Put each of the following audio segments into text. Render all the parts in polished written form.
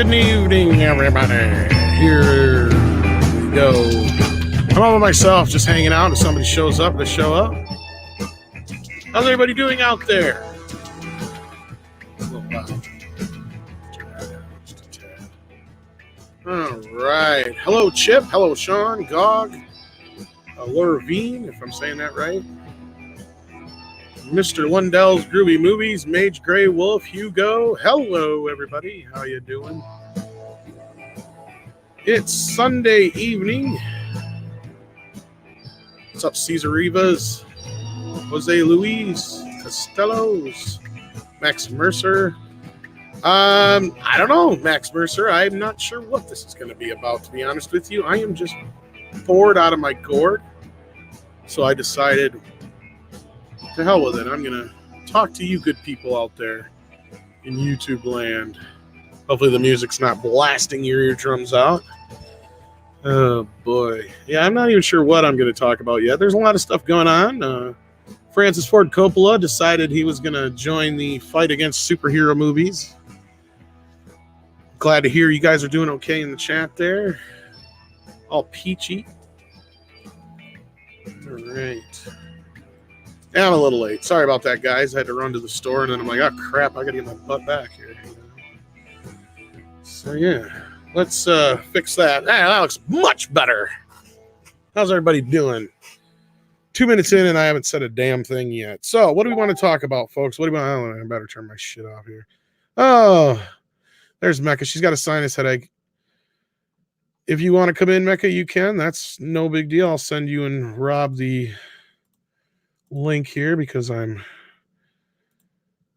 good evening, everybody. Here we go. I'm all by myself, just hanging out. If somebody shows up, they show up. How's everybody doing out there? A little loud. Turn that down just a tad. All right. Hello, Chip. Hello, Sean, Gog, Lurvine, if I'm saying that right. Mr. Lundell's Groovy Movies, Mage Grey Wolf, Hugo. Hello, everybody. How you doing? It's Sunday evening. What's up, Cesar Rivas, Jose Luis, Costellos, Max Mercer. I don't know, Max Mercer. I'm not sure what this is going to be about, to be honest with you. I am just bored out of my gourd. So I decided, to hell with it. I'm going to talk to you good people out there in YouTube land. Hopefully the music's not blasting your eardrums out. Oh, boy. Yeah, I'm not even sure what I'm going to talk about yet. There's a lot of stuff going on. Francis Ford Coppola decided he was going to join the fight against superhero movies. Glad to hear you guys are doing okay in the chat there. All peachy. All right. Yeah, I'm a little late. Sorry about that, guys. I had to run to the store, and then I'm like, oh, crap, I got to get my butt back here. So, yeah, let's fix that. That looks much better. How's everybody doing? 2 minutes in, and I haven't said a damn thing yet. So, what do we want to talk about, folks? What do we want? I better turn my shit off here. Oh, there's Mecca. She's got a sinus headache. If you want to come in, Mecca, you can. That's no big deal. I'll send you and Rob the link here because I'm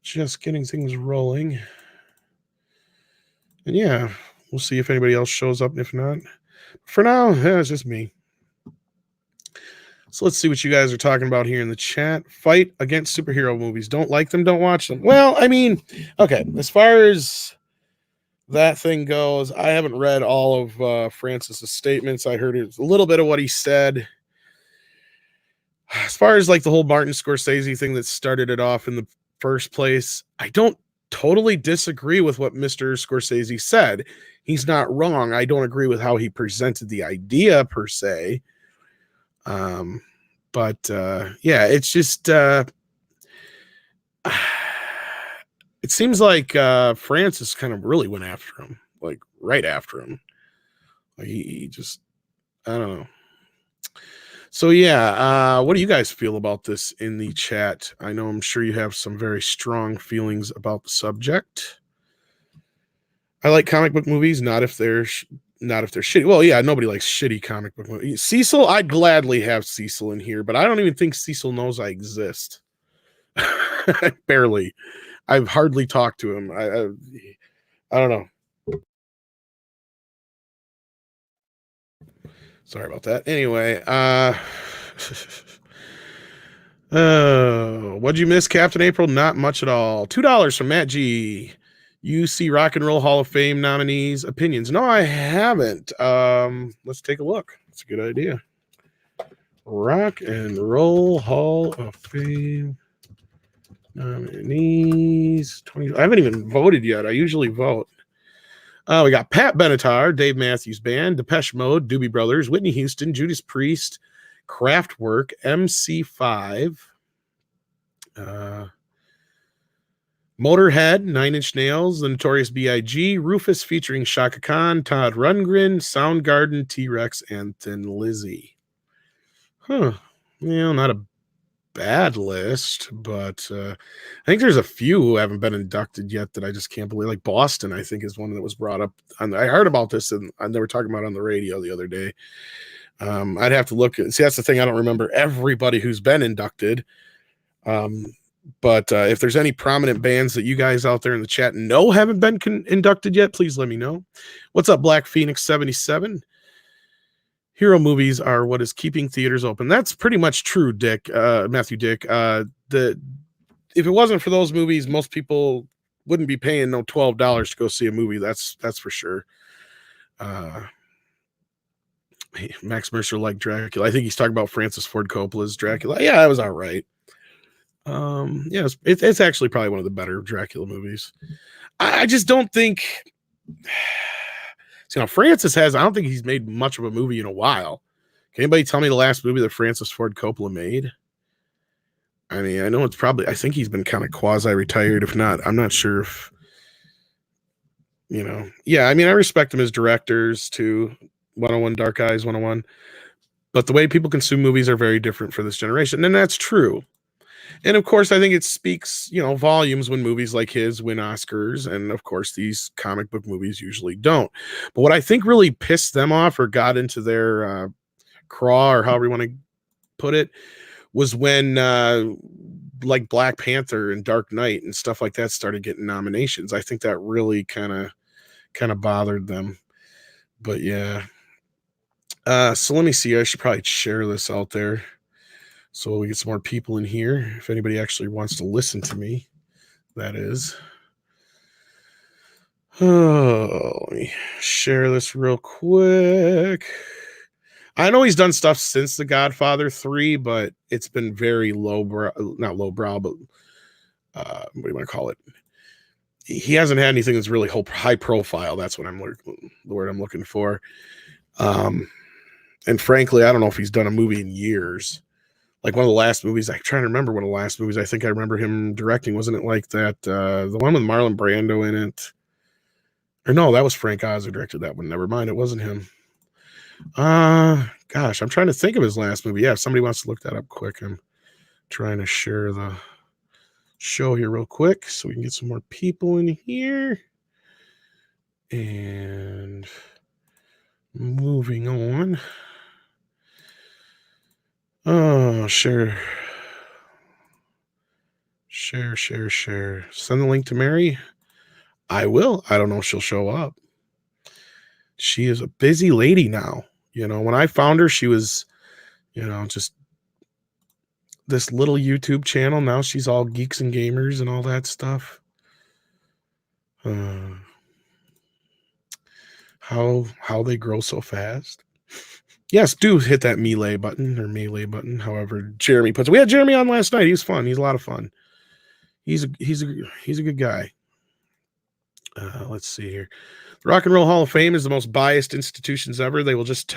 just getting things rolling. And yeah, we'll see if anybody else shows up. If not, for now, yeah, it's just me. So let's see what you guys are talking about here in the chat. Fight against superhero movies. Don't like them, don't watch them. Well, I mean, okay, as far as that thing goes, I haven't read all of Francis's statements. I heard a little bit of what he said. As far as like the whole Martin Scorsese thing that started it off in the first place, I don't totally disagree with what Mr. Scorsese said. He's not wrong. I don't agree with how he presented the idea per se. But yeah, it's just it seems like Francis kind of really went after him, like right after him. Like he just, I don't know. So yeah, what do you guys feel about this in the chat? I know I'm sure you have some very strong feelings about the subject. I like comic book movies, not if they're shitty. Well, yeah, nobody likes shitty comic book movies. Cecil, I'd gladly have Cecil in here, but I don't even think Cecil knows I exist. Barely. I've hardly talked to him. I don't know. Sorry about that. Anyway, what'd you miss, Captain April? Not much at all. $2 from Matt G. UC Rock and Roll Hall of Fame nominees opinions. No, I haven't. Let's take a look. That's a good idea. Rock and Roll Hall of Fame nominees. 20. I haven't even voted yet. I usually vote. We got Pat Benatar, Dave Matthews Band, Depeche Mode, Doobie Brothers, Whitney Houston, Judas Priest, Kraftwerk, MC5, Motorhead, Nine Inch Nails, The Notorious B.I.G., Rufus featuring Shaka Khan, Todd Rundgren, Soundgarden, T-Rex, and Thin Lizzy. Huh. Well, not a bad list, but I think there's a few who haven't been inducted yet that I just can't believe. Like Boston, I think, is one that was brought up. I heard about this and they were talking about it on the radio the other day. I'd have to look. See, that's the thing. I don't remember everybody who's been inducted. But if there's any prominent bands that you guys out there in the chat know haven't been inducted yet, please let me know. What's up, Black Phoenix 77? Hero movies are what is keeping theaters open. That's pretty much true, Dick. Matthew Dick. If it wasn't for those movies, most people wouldn't be paying no $12 to go see a movie. That's for sure. Max Mercer liked Dracula. I think he's talking about Francis Ford Coppola's Dracula. Yeah, that was all right. Yeah, it's actually probably one of the better Dracula movies. I just don't think So, Francis has, I don't think he's made much of a movie in a while. Can anybody tell me the last movie that Francis Ford Coppola made? I mean, I know it's probably, I think he's been kind of quasi-retired. If not, I'm not sure if, yeah, I mean, I respect him as directors too. 101 Dark Eyes 101. But the way people consume movies are very different for this generation. And that's true. And of course, I think it speaks, volumes when movies like his win Oscars. And of course, these comic book movies usually don't. But what I think really pissed them off or got into their craw, or however you want to put it, was when like Black Panther and Dark Knight and stuff like that started getting nominations. I think that really kind of bothered them. But yeah. So let me see. I should probably share this out there so we get some more people in here. If anybody actually wants to listen to me, that is. Oh, let me share this real quick. I know he's done stuff since The Godfather 3, but it's been very not lowbrow, but what do you want to call it? He hasn't had anything that's really high profile. That's what the word I'm looking for. And frankly, I don't know if he's done a movie in years. Like one of the last movies, I'm trying to remember one of the last movies I think I remember him directing. Wasn't it like that? The one with Marlon Brando in it? Or no, that was Frank Oz who directed that one. Never mind, it wasn't him. Gosh, I'm trying to think of his last movie. Yeah, if somebody wants to look that up quick, I'm trying to share the show here real quick so we can get some more people in here. And moving on. Oh, share. Send the link to Mary. I will. I don't know if she'll show up. She is a busy lady now. When I found her, she was, just this little YouTube channel. Now she's all geeks and gamers and all that stuff. How they grow so fast. Yes, do hit that melee button, however Jeremy puts it. We had Jeremy on last night. He was fun. He's a lot of fun. He's a good guy. Let's see here. The Rock and Roll Hall of Fame is the most biased institutions ever. They will just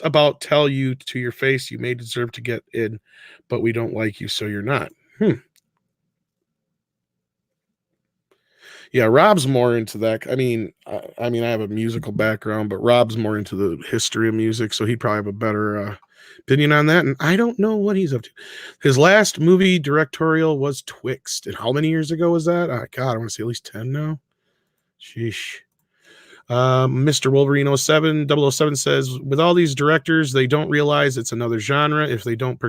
about tell you to your face you may deserve to get in, but we don't like you, so you're not. Yeah, Rob's more into that. I mean, I have a musical background, but Rob's more into the history of music, so he'd probably have a better opinion on that. And I don't know what he's up to. His last movie directorial was Twixt. And how many years ago was that? God, I want to say at least 10 now. Sheesh. Mr. Wolverine 07 says, with all these directors, they don't realize it's another genre. If they don't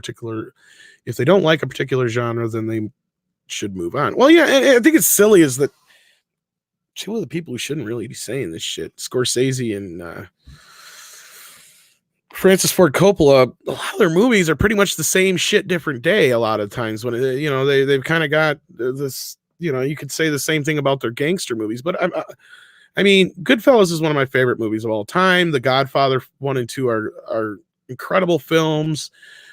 like a particular genre, then they should move on. Well, yeah, I think it's silly is that two of the people who shouldn't really be saying this shit, Scorsese and Francis Ford Coppola, a lot of their movies are pretty much the same shit, different day. A lot of times when they've kind of got this, you could say the same thing about their gangster movies, but I mean, Goodfellas is one of my favorite movies of all time. The Godfather 1 and 2 are incredible films.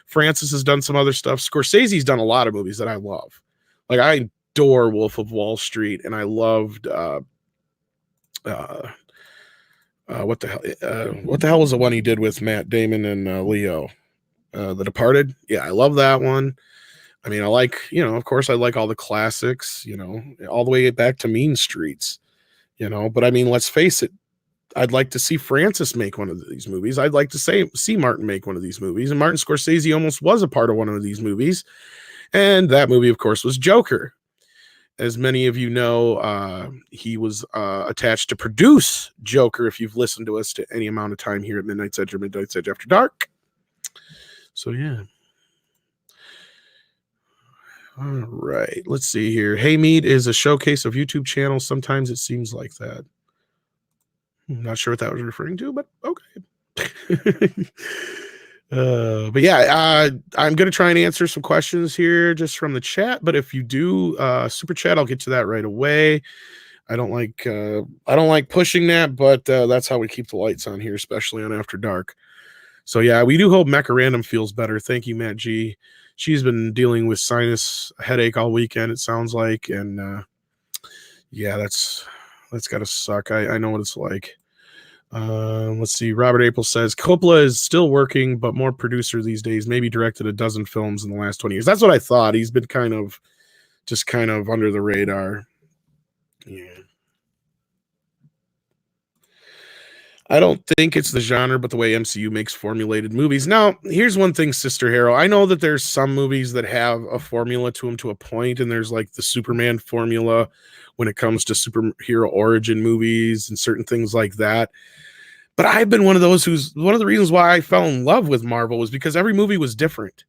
Francis has done some other stuff. Scorsese's done a lot of movies that I love. Like I adore Wolf of Wall Street, and I loved what the hell was the one he did with Matt Damon and Leo? The Departed. Yeah, I love that one. I mean, I like, of course I like all the classics, all the way back to Mean Streets, but I mean, let's face it, I'd like to see Francis make one of these movies. I'd like to see Martin make one of these movies, and Martin Scorsese almost was a part of one of these movies. And that movie, of course, was Joker. As many of you know, he was attached to produce Joker, if you've listened to us to any amount of time here at Midnight's Edge or Midnight's Edge After Dark. So, yeah. All right. Let's see here. Hey Mead is a showcase of YouTube channels. Sometimes it seems like that. I'm not sure what that was referring to, but okay. But yeah, I'm going to try and answer some questions here just from the chat. But if you do super chat, I'll get to that right away. I don't like pushing that, but that's how we keep the lights on here, especially on After Dark. So yeah, we do hope Mecha Random feels better. Thank you, Matt G. She's been dealing with sinus headache all weekend, it sounds like, and yeah, that's That's got to suck. I know what it's like. Let's see. Robert April says Coppola is still working, but more producer these days. Maybe directed a dozen films in the last 20 years. That's what I thought. He's been kind of under the radar. Yeah. I don't think it's the genre, but the way MCU makes formulated movies. Now, here's one thing, Sister Hero. I know that there's some movies that have a formula to them to a point, and there's like the Superman formula when it comes to superhero origin movies and certain things like that. But I've been one of those one of the reasons why I fell in love with Marvel was because every movie was different.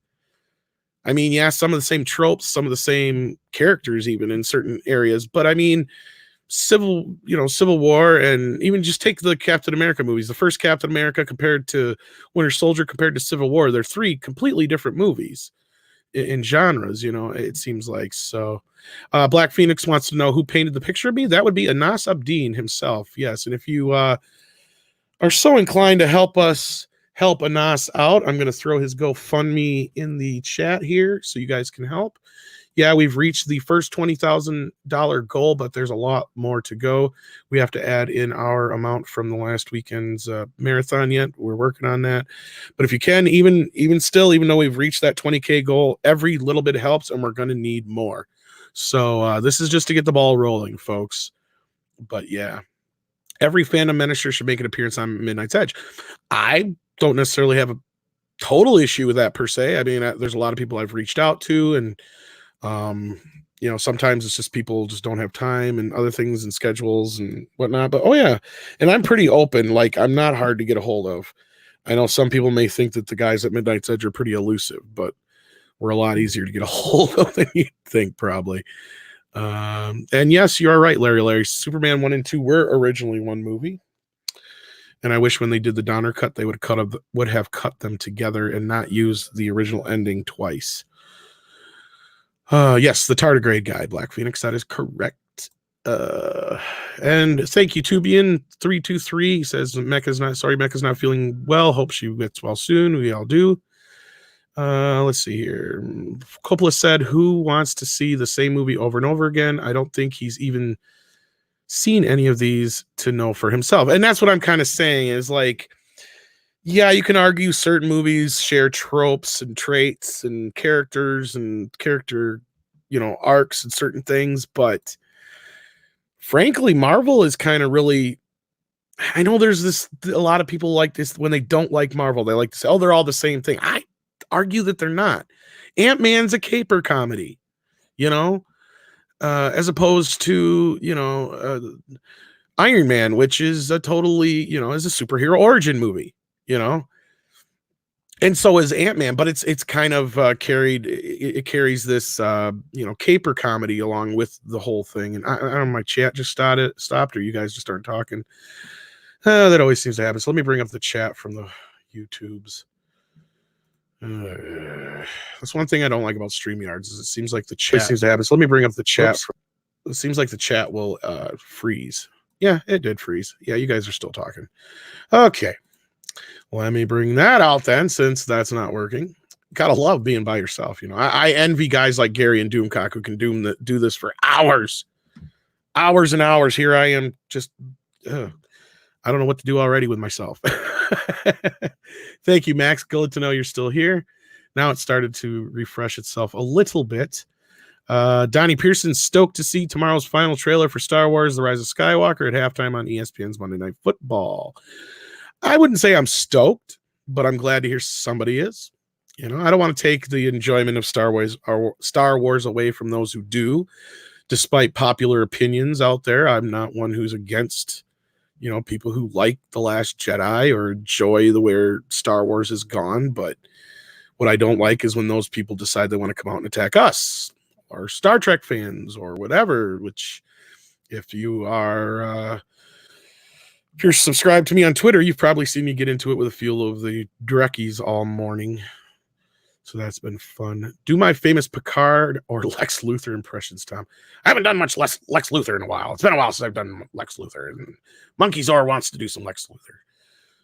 I mean, yeah, some of the same tropes, some of the same characters, even in certain areas. But I mean, Civil War, and even just take the Captain America movies. The first Captain America compared to Winter Soldier compared to Civil War, they're three completely different movies in genres. It seems like so. Black Phoenix wants to know who painted the picture of me. That would be Anas Abdeen himself. Yes, and if you are so inclined to help us help Anas out, I'm going to throw his GoFundMe in the chat here so you guys can help. Yeah, we've reached the first $20,000 goal, but there's a lot more to go. We have to add in our amount from the last weekend's marathon yet. We're working on that. But if you can, even though we've reached that 20K goal, every little bit helps, and we're going to need more. So this is just to get the ball rolling, folks. But yeah, every Phantom Menacer should make an appearance on Midnight's Edge. I don't necessarily have a total issue with that per se. I mean, there's a lot of people I've reached out to, and sometimes it's just people just don't have time and other things and schedules and whatnot. But and I'm pretty open. Like, I'm not hard to get a hold of. I know some people may think that the guys at Midnight's Edge are pretty elusive, but we're a lot easier to get a hold of than you'd think, probably. And yes, you are right, Larry. Superman 1 and 2 were originally one movie. And I wish when they did the Donner cut, they would have cut them together and not use the original ending twice. Yes, the tardigrade guy, Black Phoenix, that is correct. And thank you, Tubian323. He says Mecca's not feeling well. Hope she gets well soon. We all do. Let's see here. Coppola said, who wants to see the same movie over and over again? I don't think he's even seen any of these to know for himself. And that's what I'm kind of saying is, like, yeah, you can argue certain movies share tropes and traits and characters and character, arcs and certain things. But frankly, Marvel is kind of really, I know there's a lot of people like this when they don't like Marvel. They like to say, oh, they're all the same thing. I argue that they're not. Ant-Man's a caper comedy, as opposed to, Iron Man, which is a totally, is a superhero origin movie, and so is Ant-Man, but it's kind of it carries this, caper comedy along with the whole thing. And I don't know, my chat just stopped, or you guys just started talking. That always seems to happen. So let me bring up the chat from the YouTubes. That's one thing I don't like about StreamYards is it seems like the chat seems to happen. So let me bring up the chat. It seems like the chat will freeze. Yeah, it did freeze. Yeah, you guys are still talking. Okay. Let me bring that out then, since that's not working. Gotta love being by yourself. I envy guys like Gary and Doomcock who can do this for hours and hours. Here I am just, I don't know what to do already with myself. Thank you, Max. Good to know you're still here. Now it started to refresh itself a little bit. Donnie Pearson, stoked to see tomorrow's final trailer for Star Wars: The Rise of Skywalker at halftime on ESPN's Monday Night Football. I wouldn't say I'm stoked, but I'm glad to hear somebody is. I don't want to take the enjoyment of Star Wars away from those who do, despite popular opinions out there. I'm not one who's against, people who like The Last Jedi or enjoy where Star Wars has gone. But what I don't like is when those people decide they want to come out and attack us or Star Trek fans or whatever, which if you're subscribed to me on Twitter, you've probably seen me get into it with a few of the Dreckies all morning. So that's been fun. Do my famous Picard or Lex Luthor impressions, Tom. I haven't done much Lex Luthor in a while. It's been a while since I've done Lex Luthor. And Monkey Zor wants to do some Lex Luthor.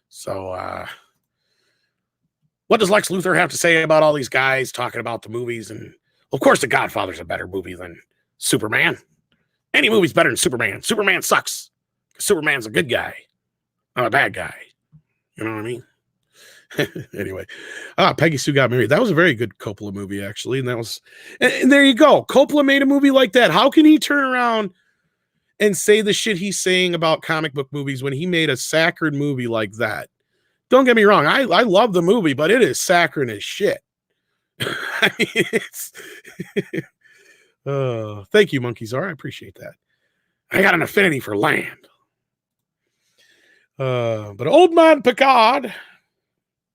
So what does Lex Luthor have to say about all these guys talking about the movies? And of course, The Godfather's a better movie than Superman. Any movie's better than Superman. Superman sucks. Superman's a good guy, not a bad guy. You know what I mean? Anyway, Peggy Sue Got Married. That was a very good Coppola movie, actually. And there you go. Coppola made a movie like that. How can he turn around and say the shit he's saying about comic book movies when he made a saccharine movie like that? Don't get me wrong. I love the movie, but it is saccharine as shit. I mean, it's thank you, Monkey Czar. I appreciate that. I got an affinity for land. But old man Picard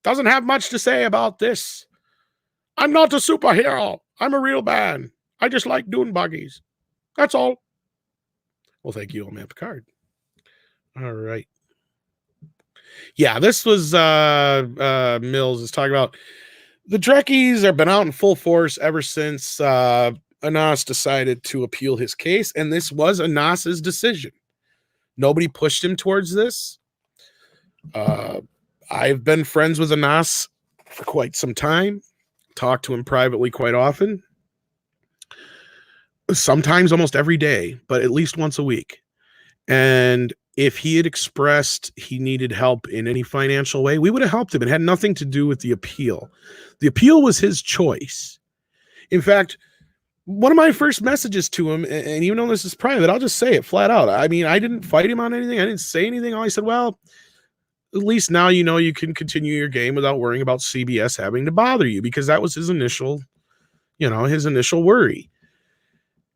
doesn't have much to say about this. I'm not a superhero. I'm a real man. I just like doing buggies. That's all. Well, thank you, old man Picard. All right. Yeah, this was Mills is talking about the Trekkies have been out in full force ever since Anas decided to appeal his case, and this was Anas's decision. Nobody pushed him towards this. I've been friends with Anas for quite some time, talked to him privately quite often, sometimes almost every day, but at least once a week. And if he had expressed he needed help in any financial way, we would have helped him. It had nothing to do with the appeal. The appeal was his choice. In fact, one of my first messages to him, and even though this is private, I'll just say it flat out. I mean, I didn't fight him on anything. I didn't say anything. All I said, well, at least now you know you can continue your game without worrying about CBS having to bother you, because that was his initial worry.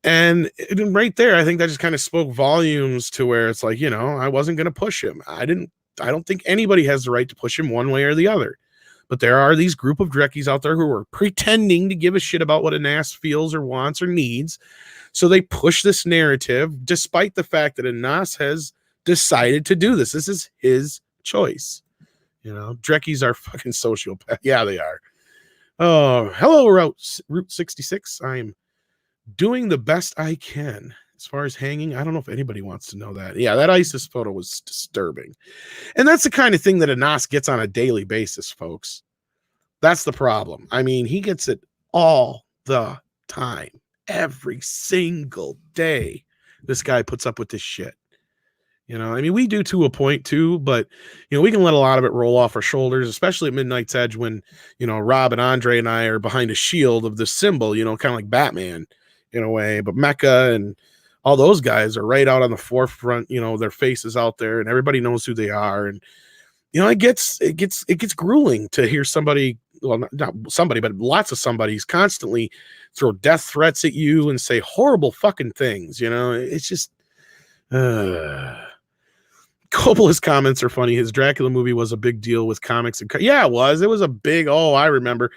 And right there, I think that just kind of spoke volumes to where it's like, I wasn't going to push him. I don't think anybody has the right to push him one way or the other. But there are these group of Dreckies out there who are pretending to give a shit about what Anas feels or wants or needs. So they push this narrative, despite the fact that Anas has decided to do this. This is his choice. Dreckies are fucking sociopaths. Yeah, they are. Oh, hello, Route 66. I'm doing the best I can as far as hanging. I don't know if anybody wants to know that. Yeah, that ISIS photo was disturbing. And that's the kind of thing that Anas gets on a daily basis, folks. That's the problem. I mean, he gets it all the time. Every single day, this guy puts up with this shit. I mean, we do to a point too, but we can let a lot of it roll off our shoulders, especially at Midnight's Edge when, Rob and Andre and I are behind a shield of this symbol, kind of like Batman in a way. But Mecca and all those guys are right out on the forefront, their faces out there, and everybody knows who they are. And it gets grueling to hear somebody, well, not somebody, but lots of somebody's constantly throw death threats at you and say horrible fucking things. It's just Coppola's comments are funny. His Dracula movie was a big deal with comics and yeah, it was a big, I remember.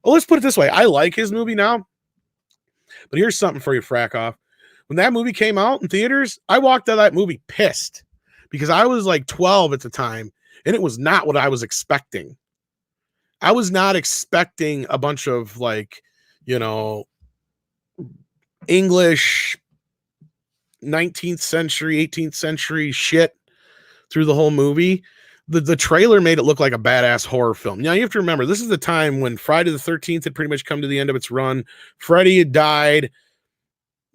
Well, let's put it this way. I like his movie now, but here's something for you, Frackoff. When that movie came out in theaters, I walked out of that movie pissed because I was like 12 at the time, and it was not what I was expecting. I was not expecting a bunch of English 19th century, 18th century shit through the whole movie. The trailer made it look like a badass horror film. Now, you have to remember, this is the time when Friday the 13th had pretty much come to the end of its run. Freddy had died.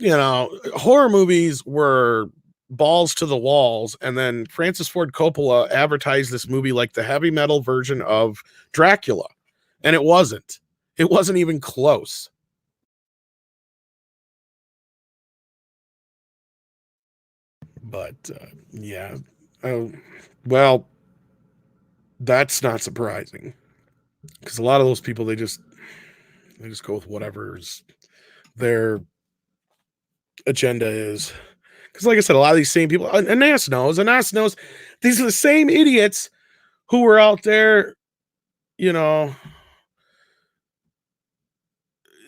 Horror movies were balls to the walls. And then Francis Ford Coppola advertised this movie like the heavy metal version of Dracula. And it wasn't. It wasn't even close. But, yeah. Well, that's not surprising. Because a lot of those people, they just go with whatever's their agenda is. Because like I said, a lot of these same people, Anas knows, these are the same idiots who were out there, these are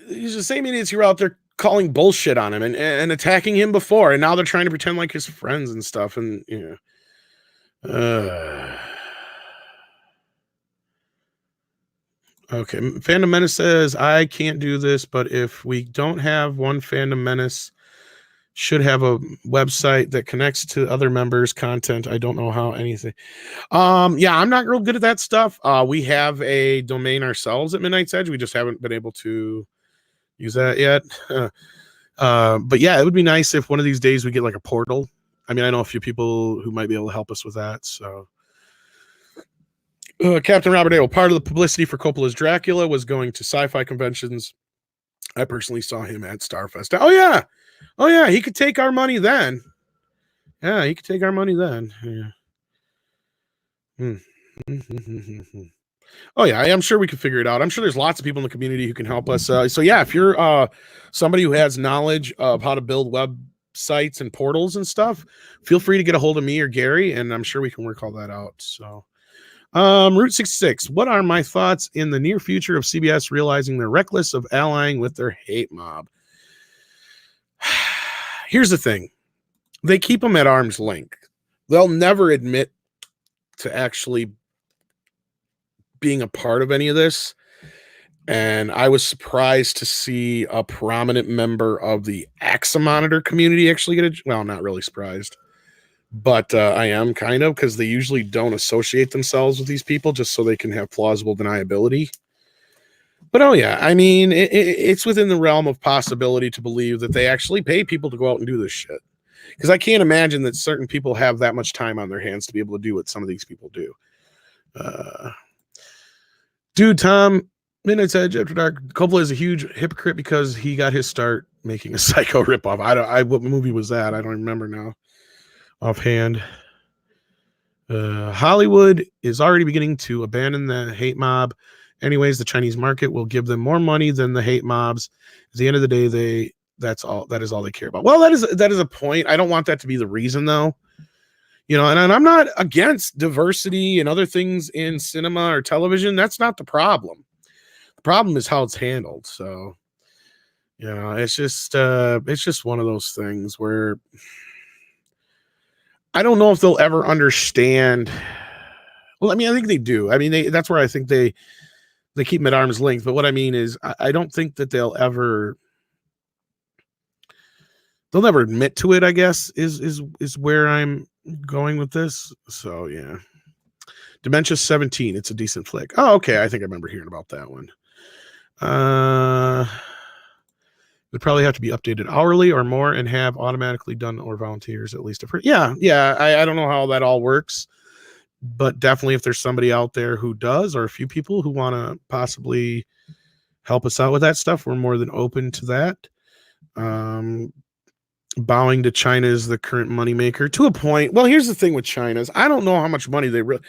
the same idiots who were out there calling bullshit on him and attacking him before, and now they're trying to pretend like his friends and stuff, and okay, Fandom Menace says, I can't do this, but if we don't have one Fandom Menace, should have a website that connects to other members' content. I don't know how anything. Yeah, I'm not real good at that stuff. We have a domain ourselves at Midnight's Edge. We just haven't been able to use that yet. But yeah, it would be nice if one of these days we get like a portal. I mean, I know a few people who might be able to help us with that. So, Captain Robert A. Part of the publicity for Coppola's Dracula was going to sci-fi conventions. I personally saw him at Starfest. Oh yeah, he could take our money then. Yeah, he could take our money then. Yeah. Oh yeah, I'm sure we could figure it out. I'm sure there's lots of people in the community who can help us. So yeah, if you're somebody who has knowledge of how to build websites and portals and stuff, feel free to get a hold of me or Gary, and I'm sure we can work all that out. So, Route 66. What are my thoughts in the near future of CBS realizing they're reckless of allying with their hate mob? Here's the thing. They keep them at arm's length. They'll never admit to actually being a part of any of this. And I was surprised to see a prominent member of the AXA Monitor community actually get well, not really surprised, but I am kind of, because they usually don't associate themselves with these people just so they can have plausible deniability. But oh yeah, I mean, it's within the realm of possibility to believe that they actually pay people to go out and do this shit. Because I can't imagine that certain people have that much time on their hands to be able to do what some of these people do. Dude, Tom, Midnight's Edge After Dark. Coppola is a huge hypocrite because he got his start making a Psycho ripoff. What movie was that? I don't remember now offhand. Hollywood is already beginning to abandon the hate mob. Anyways, the Chinese market will give them more money than the hate mobs. At the end of the day, that is all they care about. Well, that is a point. I don't want that to be the reason though. You know, and I'm not against diversity and other things in cinema or television. That's not the problem. The problem is how it's handled. So, you know, it's just one of those things where I don't know if they'll ever understand. Well, I mean, I think they do. I mean, that's where I think they keep them at arm's length. But what I mean is, I don't think that they'll never admit to it, I guess, is where I'm going with this. So yeah. Dementia 17. It's a decent flick. Oh, okay. I think I remember hearing about that one. Would probably have to be updated hourly or more and have automatically done or volunteers at least. Yeah. I don't know how that all works, but definitely if there's somebody out there who does, or a few people who want to possibly help us out with that stuff, we're more than open to that. Bowing to China is the current moneymaker to a point. Well, here's the thing with China's. I don't know how much money they really.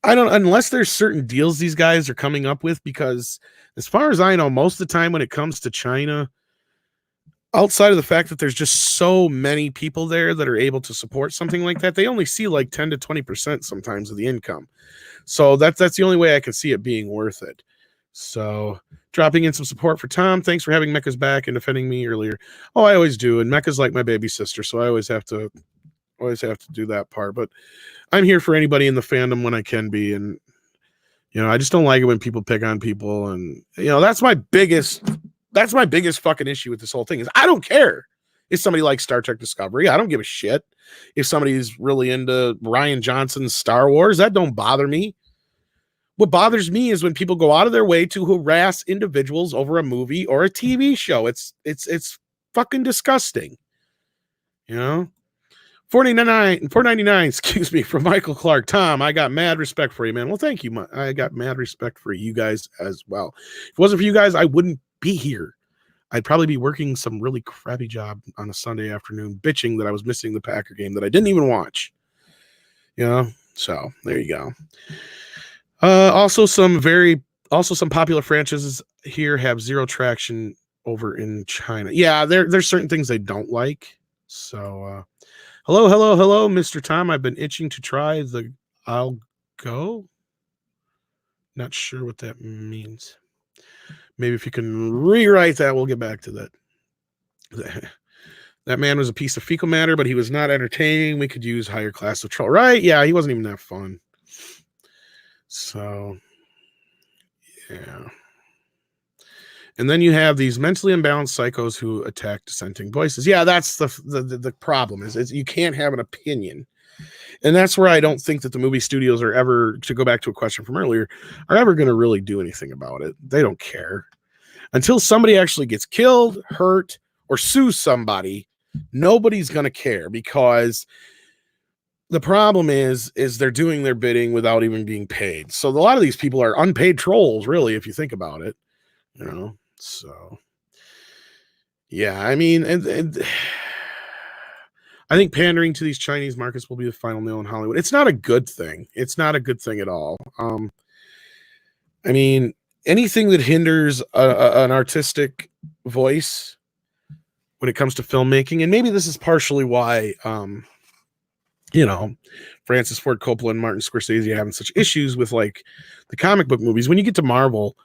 Unless there's certain deals these guys are coming up with, because as far as I know, most of the time when it comes to China, outside of the fact that there's just so many people there that are able to support something like that, they only see like 10 to 20% sometimes of the income. So that's the only way I can see it being worth it. So dropping in some support for Tom. Thanks for having Mecca's back and defending me earlier. Oh, I always do. And Mecca's like my baby sister, so I always have to do that part. But I'm here for anybody in the fandom when I can be. And, you know, I just don't like it when people pick on people. And, you know, that's my biggest fucking issue with this whole thing is I don't care if somebody likes Star Trek Discovery. I don't give a shit if somebody's really into Rian Johnson's Star Wars. That don't bother me. What bothers me is when people go out of their way to harass individuals over a movie or a TV show. It's fucking disgusting. You know? $4.99, excuse me, from Michael Clark. Tom, I got mad respect for you, man. Well, thank you. I got mad respect for you guys as well. If it wasn't for you guys, I wouldn't be here. I'd probably be working some really crappy job on a Sunday afternoon, bitching that I was missing the Packer game that I didn't even watch. You know? So there you go. Also some popular franchises here have zero traction over in China. Yeah, there's certain things they don't like. So hello, Mr. Tom. I've been itching to try the I'll go. Not sure what that means. Maybe if you can rewrite that, we'll get back to that. That man was a piece of fecal matter, but he was not entertaining. We could use higher class of troll. Right? Yeah, he wasn't even that fun. So, yeah. And then you have these mentally imbalanced psychos who attack dissenting voices. Yeah, that's the problem is you can't have an opinion. And that's where I don't think that the movie studios are ever, to go back to a question from earlier, are ever going to really do anything about it. They don't care. Until somebody actually gets killed, hurt, or sue somebody, nobody's going to care, because the problem is they're doing their bidding without even being paid. So a lot of these people are unpaid trolls, really, if you think about it, you know. So yeah, I mean, and I think pandering to these Chinese markets will be the final nail in Hollywood. It's not a good thing. It's not a good thing at all. I mean, anything that hinders an artistic voice when it comes to filmmaking, and maybe this is partially why, you know, Francis Ford Coppola and Martin Scorsese are having such issues with like the comic book movies. When you get to Marvel,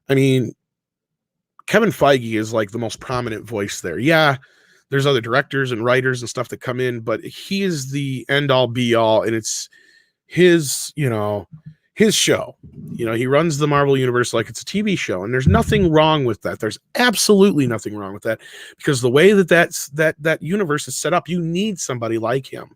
I mean, Kevin Feige is like the most prominent voice there. Yeah, there's other directors and writers and stuff that come in, but he is the end all be all, and it's his, you know, his show. You know, he runs the Marvel universe like it's a TV show, and there's nothing wrong with that. There's absolutely nothing wrong with that, because the way that universe is set up, you need somebody like him.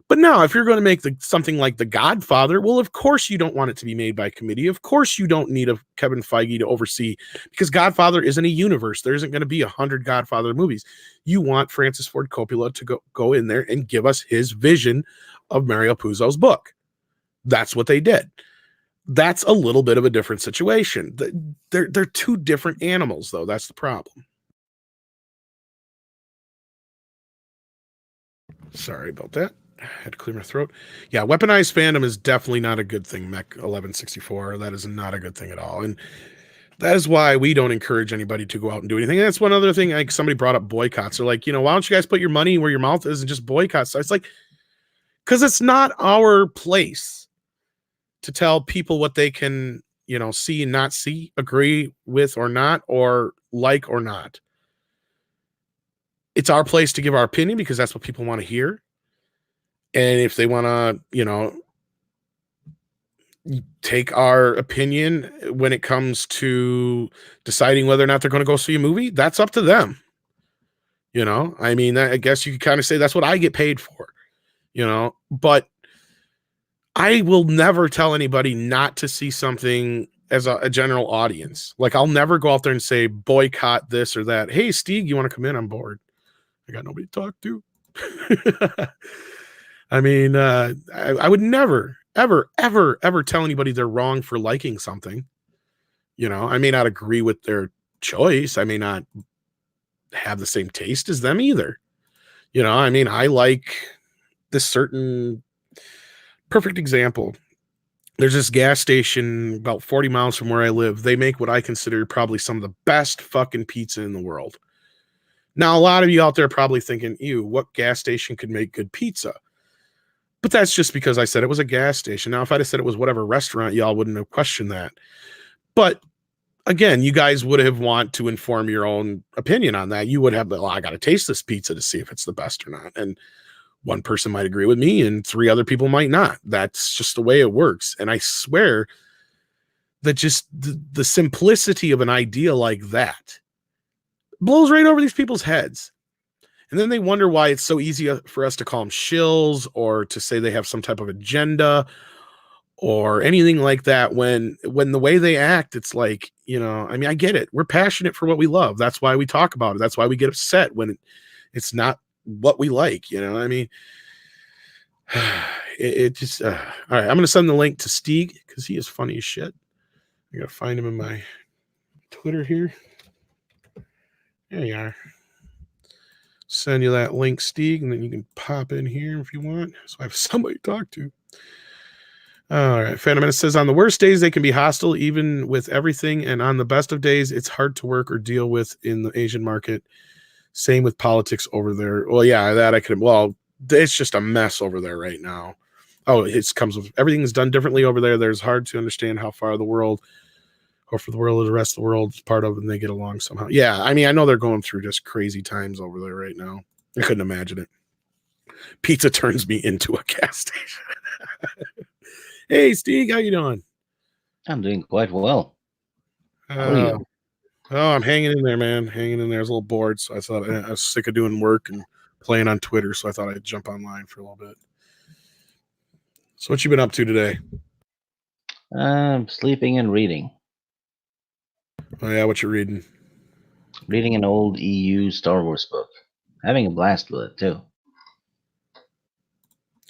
But now, if you're going to make something like The Godfather, well, of course you don't want it to be made by committee. Of course you don't need a Kevin Feige to oversee, because Godfather isn't a universe. There isn't going to be 100 Godfather movies. You want Francis Ford Coppola to go in there and give us his vision of Mario Puzo's book. That's what they did. That's a little bit of a different situation. They're two different animals, though. That's the problem. Sorry about that. I had to clear my throat. Yeah, weaponized fandom is definitely not a good thing, Mech 1164. That is not a good thing at all. And that is why we don't encourage anybody to go out and do anything. And that's one other thing. Like, somebody brought up boycotts. They're like, you know, why don't you guys put your money where your mouth is and just boycott? So it's like, because it's not our place to tell people what they can, you know, see and not see, agree with or not, or like or not. It's our place to give our opinion, because that's what people want to hear. And if they want to, you know, take our opinion when it comes to deciding whether or not they're going to go see a movie, that's up to them. You know, I mean, I guess you could kind of say that's what I get paid for, you know, but I will never tell anybody not to see something as a general audience. Like, I'll never go out there and say, boycott this or that. Hey, Steve, you want to come in? I'm bored. I got nobody to talk to. I mean, I would never, ever, ever, ever tell anybody they're wrong for liking something. You know, I may not agree with their choice. I may not have the same taste as them either. You know, I mean, I like this certain perfect example. There's this gas station about 40 miles from where I live. They make what I consider probably some of the best fucking pizza in the world. Now, a lot of you out there are probably thinking, ew, what gas station could make good pizza? But that's just because I said it was a gas station. Now, if I'd have said it was whatever restaurant, y'all wouldn't have questioned that. But again, you guys would have want to inform your own opinion on that. You would have, well, I got to taste this pizza to see if it's the best or not. And one person might agree with me and three other people might not. That's just the way it works. And I swear that just the simplicity of an idea like that blows right over these people's heads. And then they wonder why it's so easy for us to call them shills or to say they have some type of agenda or anything like that, when the way they act, it's like, you know, I mean, I get it. We're passionate for what we love. That's why we talk about it. That's why we get upset when it's not what we like, you know. I mean, it just all right, I'm gonna send the link to Stieg because he is funny as shit. I gotta find him in my Twitter here. There you are. Send you that link, Stieg, and then you can pop in here if you want, so I have somebody to talk to. All right, Phantom Menace says, on the worst days they can be hostile even with everything, and on the best of days it's hard to work or deal with in the Asian market. Same with politics over there. Well, yeah, that I could. Well, it's just a mess over there right now. Oh, it comes with everything's done differently over there. There's hard to understand how far the world, or for the world, or the rest of the world is part of it, and they get along somehow. Yeah, I mean, I know they're going through just crazy times over there right now. I couldn't imagine it. Pizza turns me into a gas station. Hey, Steve, how you doing? I'm doing quite well. How are you? Oh, I'm hanging in there, man. Hanging in there. I was a little bored, so I thought I was sick of doing work and playing on Twitter, so I thought I'd jump online for a little bit. So what you been up to today? I'm sleeping and reading. Oh yeah, what you reading? Reading an old EU Star Wars book. Having a blast with it, too.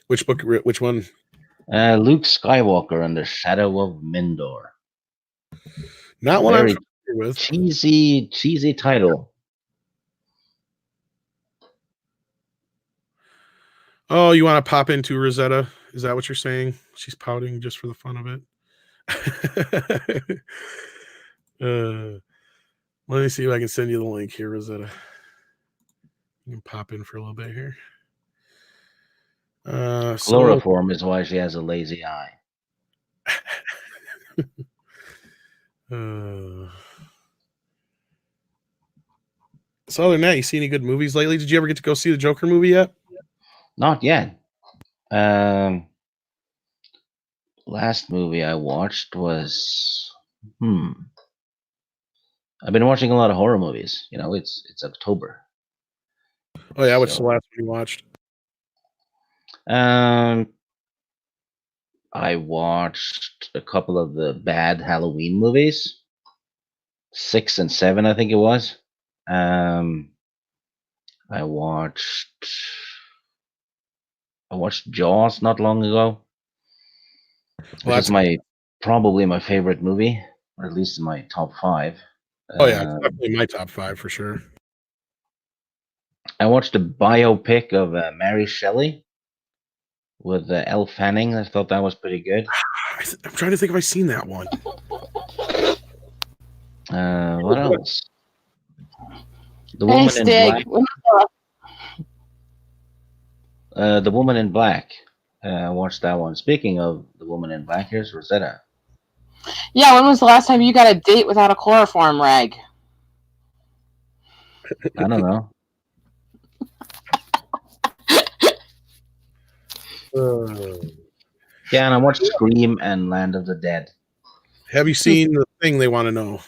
Which book? Which one? Luke Skywalker and the Shadow of Mindor. Not one I'm Very familiar with. cheesy title. Oh, you want to pop into Rosetta? Is that what you're saying? She's pouting just for the fun of it. Let me see if I can send you the link here, Rosetta. You can pop in for a little bit here. Chloroform is why she has a lazy eye. So other than that, you see any good movies lately? Did you ever get to go see the Joker movie yet? Not yet. Last movie I watched was I've been watching a lot of horror movies. You know, it's October. Oh yeah, what's the last one you watched? I watched a couple of the bad Halloween movies. 6 and 7, I think it was. I watched Jaws not long ago. Well, that's probably my favorite movie, or at least in my top 5. Oh yeah, it's definitely my top 5 for sure. I watched a biopic of Mary Shelley with Elle Fanning. I thought that was pretty good. I'm trying to think if I've seen that one. What else? The Woman in Black. The Woman in Black. I watched that one. Speaking of The Woman in Black, here's Rosetta. Yeah, when was the last time you got a date without a chloroform rag? I don't know. Yeah, and I watched Scream and Land of the Dead. Have you seen The Thing? They want to know.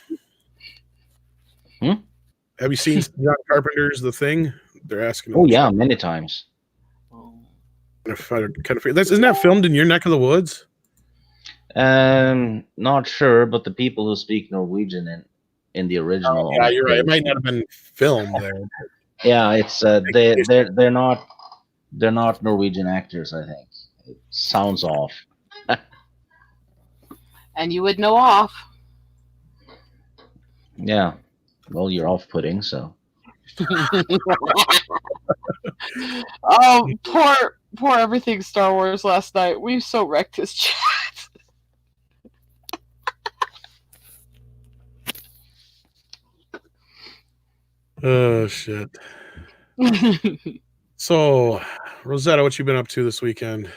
Have you seen John Carpenter's The Thing? They're asking. Oh yeah, many times. Isn't that filmed in your neck of the woods? Not sure, but the people who speak Norwegian in the original. Yeah, you're right. It might not have been filmed there. Yeah, it's they're not Norwegian actors. I think it sounds off. And you would know off. Yeah, well, you're off-putting, so. Oh, poor everything Star Wars last night. We so wrecked his chat. Oh shit. So, Rosetta, what you been up to this weekend?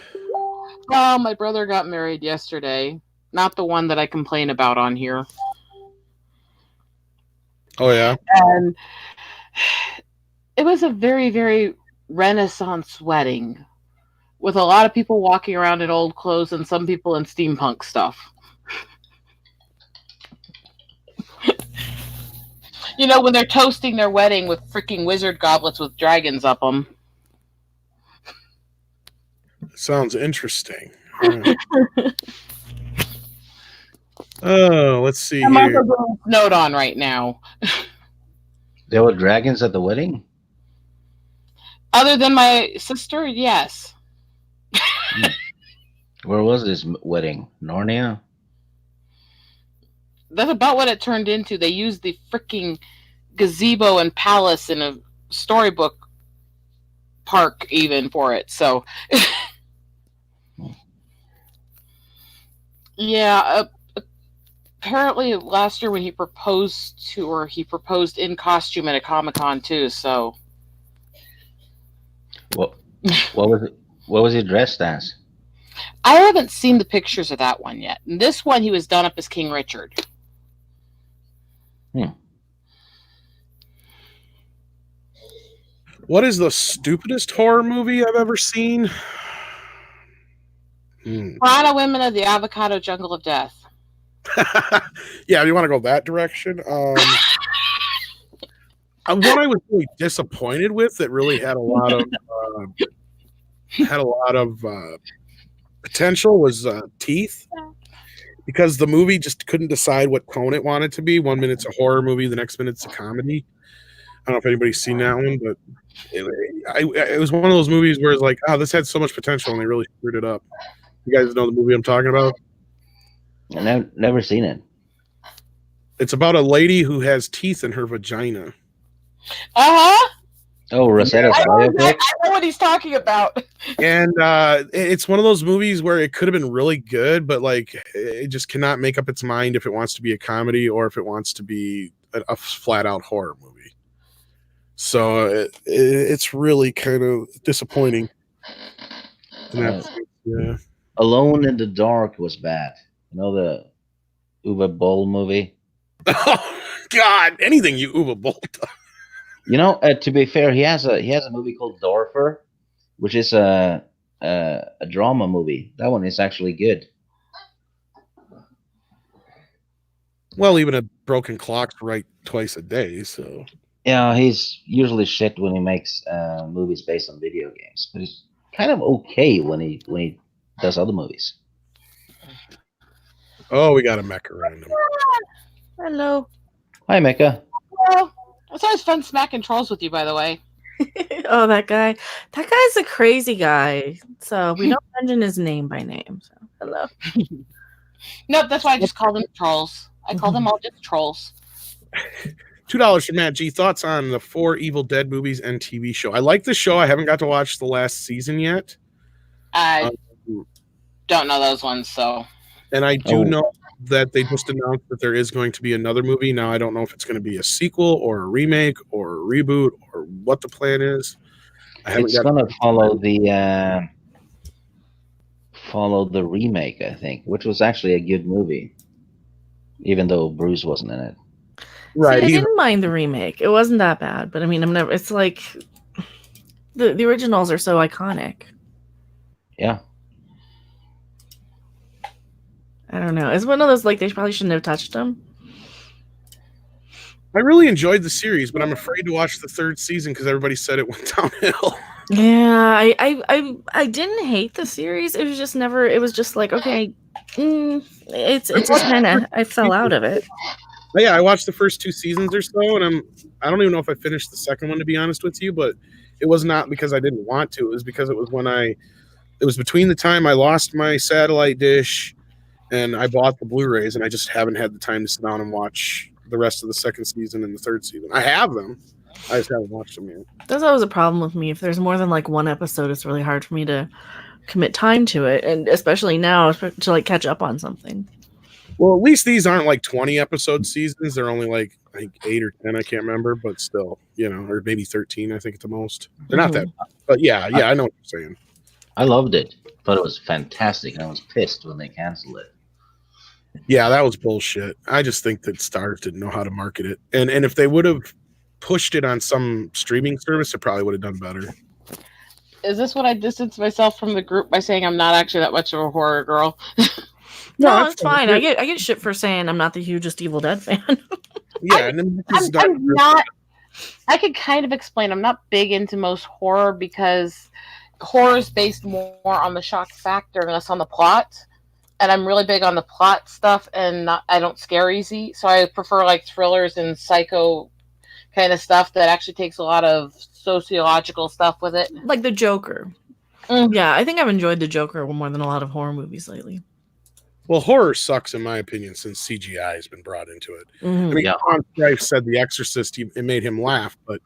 Well, my brother got married yesterday. Not the one that I complain about on here. Oh yeah. And it was a very, very Renaissance wedding with a lot of people walking around in old clothes and some people in steampunk stuff. You know, when they're toasting their wedding with freaking wizard goblets with dragons up them. Sounds interesting. Right. Oh, let's see I'm here. also going snowed on right now. There were dragons at the wedding? Other than my sister, yes. Where was this wedding? Narnia? That's about what it turned into. They used the freaking gazebo and palace in a storybook park even for it. So, yeah. Apparently, last year when he proposed to her, he proposed in costume at a Comic-Con too. So, What was he dressed as? I haven't seen the pictures of that one yet. And this one, he was done up as King Richard. What is the stupidest horror movie I've ever seen? Piranha Women of the Avocado Jungle of Death. Yeah, you want to go that direction? What I was really disappointed with that really had a lot of potential was Teeth, because the movie just couldn't decide what tone it wanted to be. 1 minute's a horror movie, the next minute's a comedy. I don't know if anybody's seen that one, but it was one of those movies where it's like, oh, this had so much potential, and they really screwed it up. You guys know the movie I'm talking about? I've never seen it. It's about a lady who has teeth in her vagina. Uh-huh. Oh, Rosetta's I biopic. know what he's talking about. And it's one of those movies where it could have been really good, but like it just cannot make up its mind if it wants to be a comedy or if it wants to be a flat out horror movie. So it's really kind of disappointing. Yeah. Alone in the Dark was bad. You know the Uwe Boll movie? Oh God! Anything you Uwe Boll does. You know, to be fair, he has a movie called Dorfer, which is a drama movie. That one is actually good. Well, even a broken clock's right twice a day, so. Yeah, he's usually shit when he makes movies based on video games, but he's kind of okay when he does other movies. Oh, we got a mecha random. Hello. Hi, Mecca. Well, it's always fun smacking trolls with you, by the way. Oh, that guy. That guy's a crazy guy. So we don't mention his name by name. So hello. Nope, that's why I just call them trolls. I call them all just trolls. $2 from Matt G. Thoughts on the 4 Evil Dead movies and TV show? I like the show. I haven't got to watch the last season yet. I don't know those ones, so. And I do know that they just announced that there is going to be another movie. Now, I don't know if it's going to be a sequel or a remake or a reboot or what the plan is. It's going to follow the remake, I think, which was actually a good movie, even though Bruce wasn't in it. Right. See, I didn't mind the remake. It wasn't that bad, but I mean, I'm never. It's like the originals are so iconic. Yeah. I don't know. It's one of those like they probably shouldn't have touched them. I really enjoyed the series, but I'm afraid to watch the 3rd season because everybody said it went downhill. Yeah, I didn't hate the series. It was just never. It was just like okay, it's just kind of. I fell out of it. But yeah, I watched the first 2 seasons or so, and I don't even know if I finished the second one, to be honest with you, but it was not because I didn't want to. It was because it was it was between the time I lost my satellite dish and I bought the Blu-rays, and I just haven't had the time to sit down and watch the rest of the 2nd season and the 3rd season. I have them. I just haven't watched them yet. That's always a problem with me. If there's more than like one episode, it's really hard for me to commit time to it, and especially now to like catch up on something. Well, at least these aren't like 20 episode seasons. They're only like I think 8 or 10. I can't remember, but still, or maybe 13. I think at the most. They're not that bad. But yeah, I know what you're saying. I loved it. Thought it was fantastic, and I was pissed when they canceled it. Yeah, that was bullshit. I just think that Starz didn't know how to market it, and if they would have pushed it on some streaming service, it probably would have done better. Is this when I distance myself from the group by saying I'm not actually that much of a horror girl? No, it's fine. I get shit for saying I'm not the hugest Evil Dead fan. Yeah, and then I'm not. I could kind of explain. I'm not big into most horror because horror is based more on the shock factor and less on the plot. And I'm really big on the plot stuff, and I don't scare easy. So I prefer like thrillers and psycho kind of stuff that actually takes a lot of sociological stuff with it. Like the Joker. Mm. Yeah, I think I've enjoyed the Joker more than a lot of horror movies lately. Well, horror sucks, in my opinion, since CGI has been brought into it. Mm-hmm. I mean, Tom Strife said The Exorcist, it made him laugh, but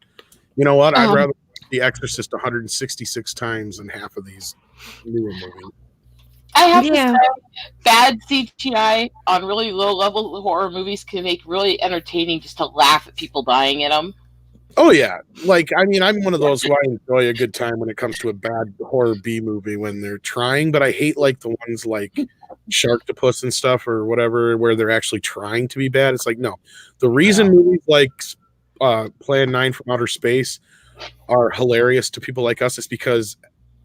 you know what? I'd rather watch The Exorcist 166 times than half of these newer movies. I have to say, bad CGI on really low-level horror movies can make really entertaining just to laugh at people dying in them. Oh, yeah. Like, I mean, I'm one of those who I enjoy a good time when it comes to a bad horror B movie when they're trying, but I hate, like, the ones like Sharktopus and stuff or whatever where they're actually trying to be bad. It's like, no. The reason movies like Plan 9 from Outer Space are hilarious to people like us is because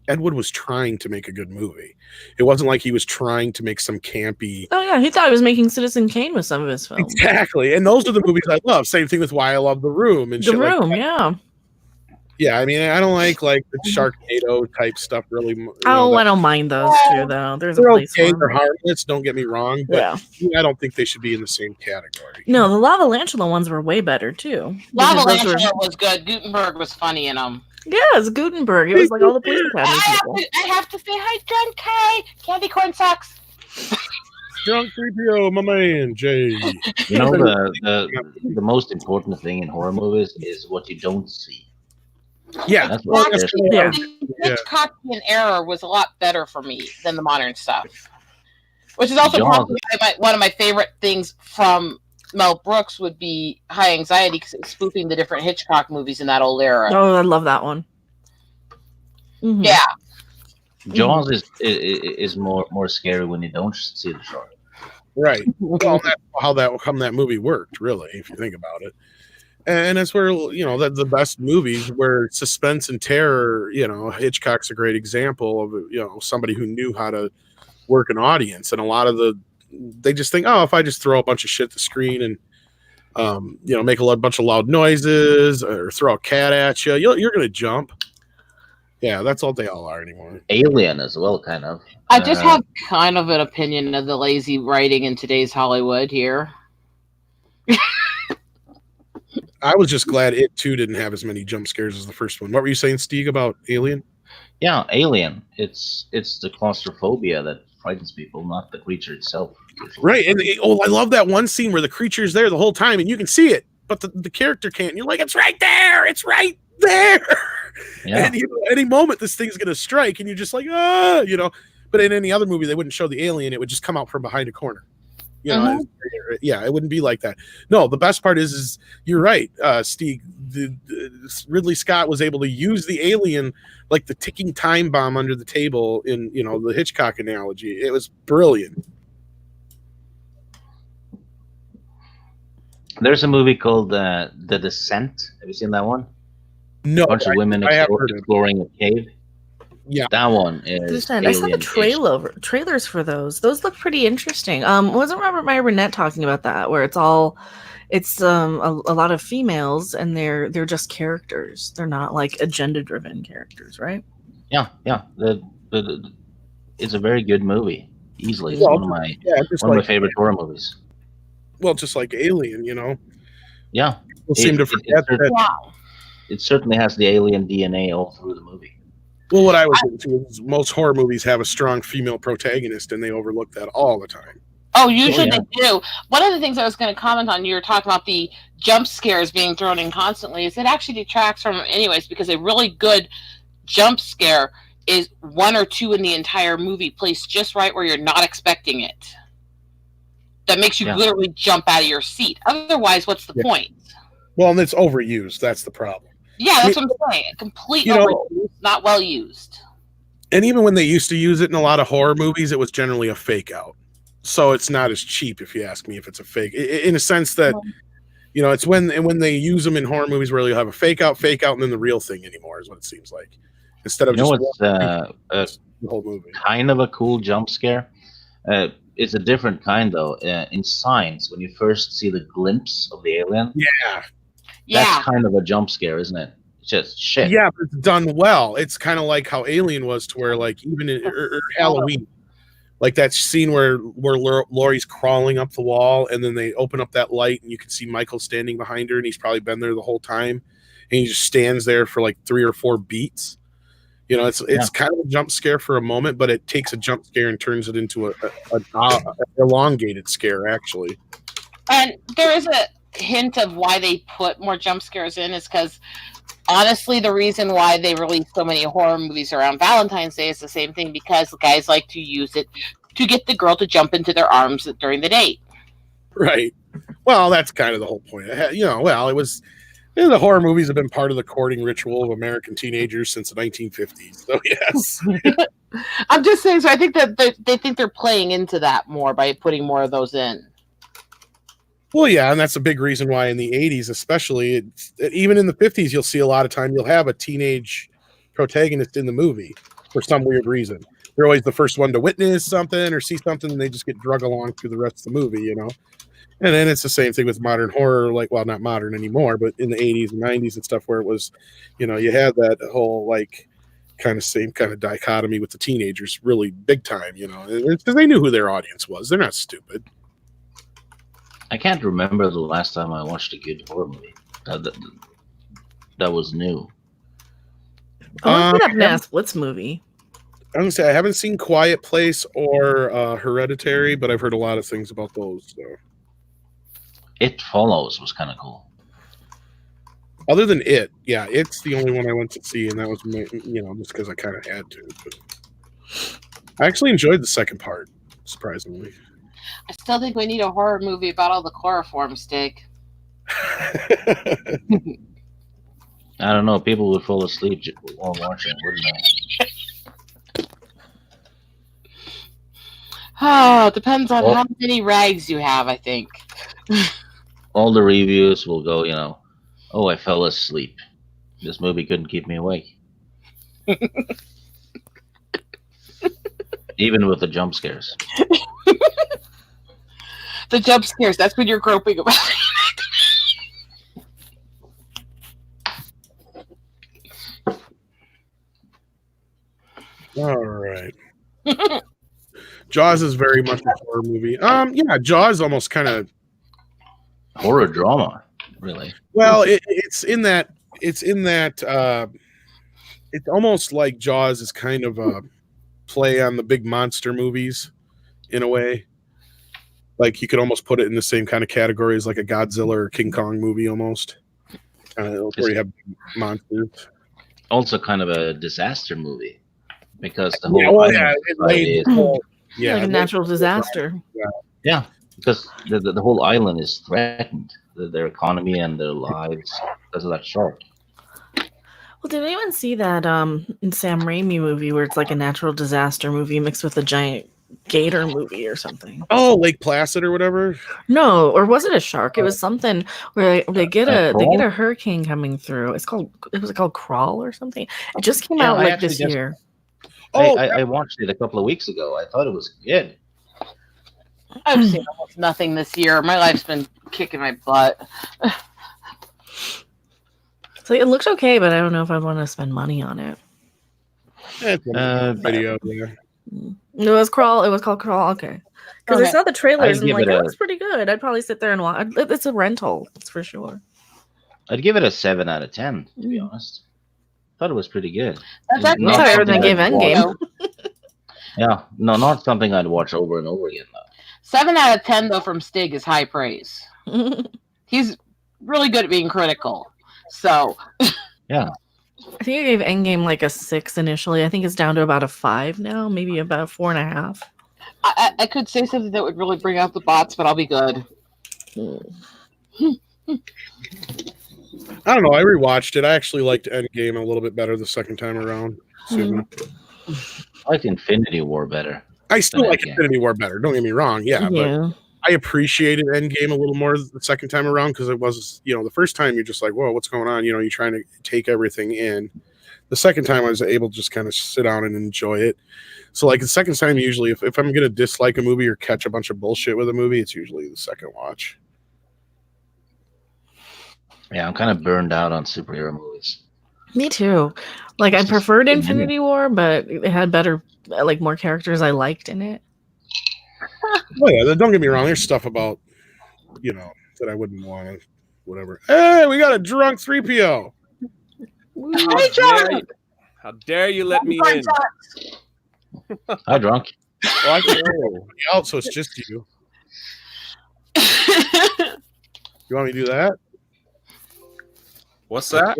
Ed Wood was trying to make a good movie. It wasn't like he was trying to make some campy. Oh yeah, he thought he was making Citizen Kane with some of his films. Exactly, and those are the movies I love. Same thing with Why I Love The Room and The Room, like Yeah, I mean, I don't like the Sharknado type stuff. Really, I don't mind those too, though. There's a they're place okay. for They're them. harmless. Don't get me wrong, but Yeah. I don't think they should be in the same category. No, the Lava Lantula ones were way better too. Lava Because those were- Lantula was good. Gutenberg was funny in them. Yes, Gutenberg. It was like all the police academy people. I have to say hi, John K. Candy corn sucks. Drunk 3PO, my man, Jay. You know, the most important thing in horror movies is what you don't see. Yeah, That's what that's scares me. Yeah. Yeah. Hitchcockian era was a lot better for me than the modern stuff. Which is also Jaws. probably one of my favorite things from Mel Brooks would be High Anxiety, because it's spoofing the different Hitchcock movies in that old era. Oh, I love that one. Mhm. Yeah. Jaws is more scary when you don't see the shark. Right. Well, that's how that movie worked, really, if you think about it. And that's where the best movies where suspense and terror. Hitchcock's a great example of somebody who knew how to work an audience. And a lot of they just think, oh, if I just throw a bunch of shit at the screen and make a bunch of loud noises or throw a cat at you, you're gonna jump. Yeah, that's all they all are anymore. Alien as well, kind of. I just have kind of an opinion of the lazy writing in today's Hollywood here. I was just glad it too didn't have as many jump scares as the first one. What were you saying, Steve, about Alien? Yeah, Alien. It's the claustrophobia that frightens people, not the creature itself. Right. And I love that one scene where the creature's there the whole time and you can see it, but the character can't. And you're like, it's right there. It's right there. Yeah. And any moment this thing's gonna strike, and you're just like, But in any other movie, they wouldn't show the alien; it would just come out from behind a corner. Yeah, it wouldn't be like that. No, the best part is you're right, Steve. Ridley Scott was able to use the alien like the ticking time bomb under the table in the Hitchcock analogy. It was brilliant. There's a movie called The Descent. Have you seen that one? No, A bunch of women I have heard of it. exploring a cave. Yeah. That one is. I saw the Alien-ish. trailers for those. Those look pretty interesting. Wasn't Robert Meyer Burnett talking about that, where it's a lot of females and they're just characters. They're not like agenda driven characters, right? Yeah. It's a very good movie. Easily, it's Well, one of my just one of like my favorite horror movies. well, just like Alien, Yeah, people seem to forget that. Wow. it certainly has the alien DNA all through the movie. Well, what I was into is most horror movies have a strong female protagonist, and they overlook that all the time. Oh, usually yeah. they do. One of the things I was going to comment on, you were talking about the jump scares being thrown in constantly, is it actually detracts from them anyways, because a really good jump scare is one or two in the entire movie placed just right where you're not expecting it. That makes you Yeah. literally jump out of your seat. Otherwise, what's the Yeah. point? Well, and it's overused. That's the problem. Yeah, that's what I'm saying. Complete You know- overuse, not well used. And even when they used to use it in a lot of horror movies, it was generally a fake out. So it's not as cheap, if you ask me, if it's a fake. In a sense that, it's when they use them in horror movies where you'll have a fake out, and then the real thing anymore is what it seems like. Instead of You know just what's the whole movie. kind of a cool jump scare? It's a different kind though. In Signs, when you first see the glimpse of the alien, Yeah. Yeah. that's kind of a jump scare, isn't it? It's just shit. Yeah, but it's done well. It's kind of like how Alien was, to where like even in Halloween, like that scene where Laurie's crawling up the wall, and then they open up that light, and you can see Michael standing behind her, and he's probably been there the whole time, and he just stands there for like 3 or 4 beats. It's kind of a jump scare for a moment, but it takes a jump scare and turns it into a elongated scare, actually. And there is a hint of why they put more jump scares in is because honestly the reason why they release so many horror movies around Valentine's Day is the same thing, because guys like to use it to get the girl to jump into their arms during the date. Right. Well, that's kind of the whole point. It was. The horror movies have been part of the courting ritual of American teenagers since the 1950s. So yes. I'm just saying, so I think that they think they're playing into that more by putting more of those in. Well, yeah, and that's a big reason why in the 80s, especially, even in the 50s, you'll see a lot of time you'll have a teenage protagonist in the movie for some weird reason. You're always the first one to witness something or see something, and they just get drug along through the rest of the movie, you know. And then it's the same thing with modern horror, like, well, not modern anymore, but in the 80s and 90s and stuff, where it was, you know, you had that whole like kind of same kind of dichotomy with the teenagers, really big time, you know, because they knew who their audience was. They're not stupid. I can't remember the last time I watched a good horror movie that was new. I looked it up now. Splits movie. I'm gonna say I haven't seen Quiet Place or Hereditary, but I've heard a lot of things about those. So. It Follows was kind of cool. Other than It, yeah, it's the only one I went to see, and that was, you know, just because I kind of had to. But I actually enjoyed the second part, surprisingly. I still think we need a horror movie about all the chloroform, Stig. I don't know. People would fall asleep while watching, wouldn't they? Oh, it depends on how many rags you have, I think. All the reviews will go, you know, oh, I fell asleep. This movie couldn't keep me awake. Even with the jump scares. The jump scares, that's what you're groping about. All right. Jaws is very much a horror movie. Yeah, Jaws almost kind of horror drama, really. Well, it's in that it's almost like Jaws is kind of a play on the big monster movies in a way. Like you could almost put it in the same kind of category as like a Godzilla or King Kong movie almost. Where you have monsters. Also kind of a disaster movie. Because the whole like a natural disaster. Yeah, because the whole island is threatened, their economy and their lives because of that shark. Well, did anyone see that Sam Raimi movie where it's like a natural disaster movie mixed with a giant gator movie or something? Oh, Lake Placid or whatever. No, or was it a shark? It was something where they get a hurricane coming through. It was called Crawl or something. It just came out like this year. I watched it a couple of weeks ago. I thought it was good. I've seen almost nothing this year. My life's been kicking my butt. So it looks okay, but I don't know if I want to spend money on it. Video. Yeah. It was Crawl. It was called Crawl. Okay. Because I saw the trailers and like, it looks pretty good. I'd probably sit there and watch. It's a rental. That's for sure. I'd give it a 7 out of 10, to be honest. Thought it was pretty good. That's higher than give Endgame. Yeah, no, not something I'd watch over and over again, though. 7 out of 10, though, from Stig is high praise. He's really good at being critical. So, yeah. I think I gave Endgame like a 6 initially. I think it's down to about a 5 now, maybe about a 4.5. I could say something that would really bring out the bots, but I'll be good. I don't know. I rewatched it. I actually liked Endgame a little bit better the second time around. I like Infinity War better. I still like Infinity War better. Don't get me wrong. Yeah, but I appreciated Endgame a little more the second time around because it was, you know, the first time you're just like, whoa, what's going on? You know, you're trying to take everything in. The second time I was able to just kind of sit down and enjoy it. So like the second time, usually if I'm going to dislike a movie or catch a bunch of bullshit with a movie, it's usually the second watch. Yeah, I'm kind of burned out on superhero movies. Me too. Like I preferred Infinity War, but it had better, like more characters I liked in it. Oh yeah, don't get me wrong. There's stuff about, you know, that I wouldn't want to, whatever. Hey, we got a drunk 3PO. Hey, John! How dare you let me in? Hi, drunk. Well, I can hear else, so it's just you. You want me to do that? What's that?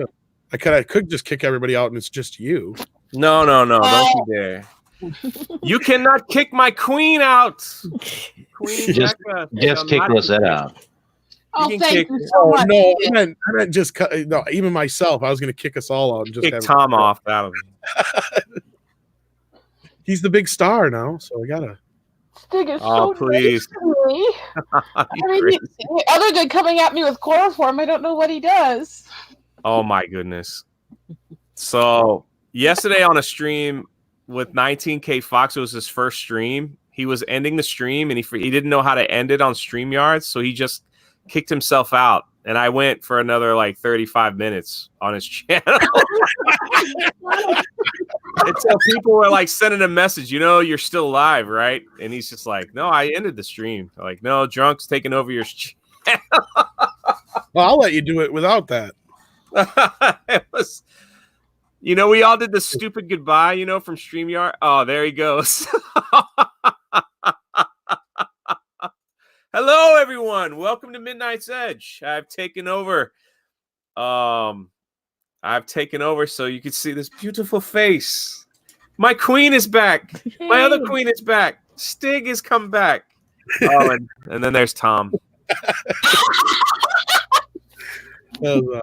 I could just kick everybody out and it's just you. No, don't you dare. You cannot kick my queen out. Queen just kick Lisette out. Oh, thank you so much. No, I meant just no, even myself. I was going to kick us all out and just kick Tom off out of it. He's the big star now, so I gotta. Stig is so please. Nice other than coming at me with chloroform, I don't know what he does. Oh my goodness. So yesterday on a stream, with 19K Fox. It was his first stream. He was ending the stream, and he didn't know how to end it on StreamYard, so he just kicked himself out. And I went for another like 35 minutes on his channel. Until people were like sending a message, you're still live, right? And he's just like, no, I ended the stream. They're like, no, Drunk's taking over your channel. Well, I'll let you do it without that. It was, we all did the stupid goodbye, from StreamYard. Oh, there he goes. Hello, everyone. Welcome to Midnight's Edge. I've taken over. So you can see this beautiful face. My queen is back. My other queen is back. Stig has come back. Oh, and then there's Tom. $2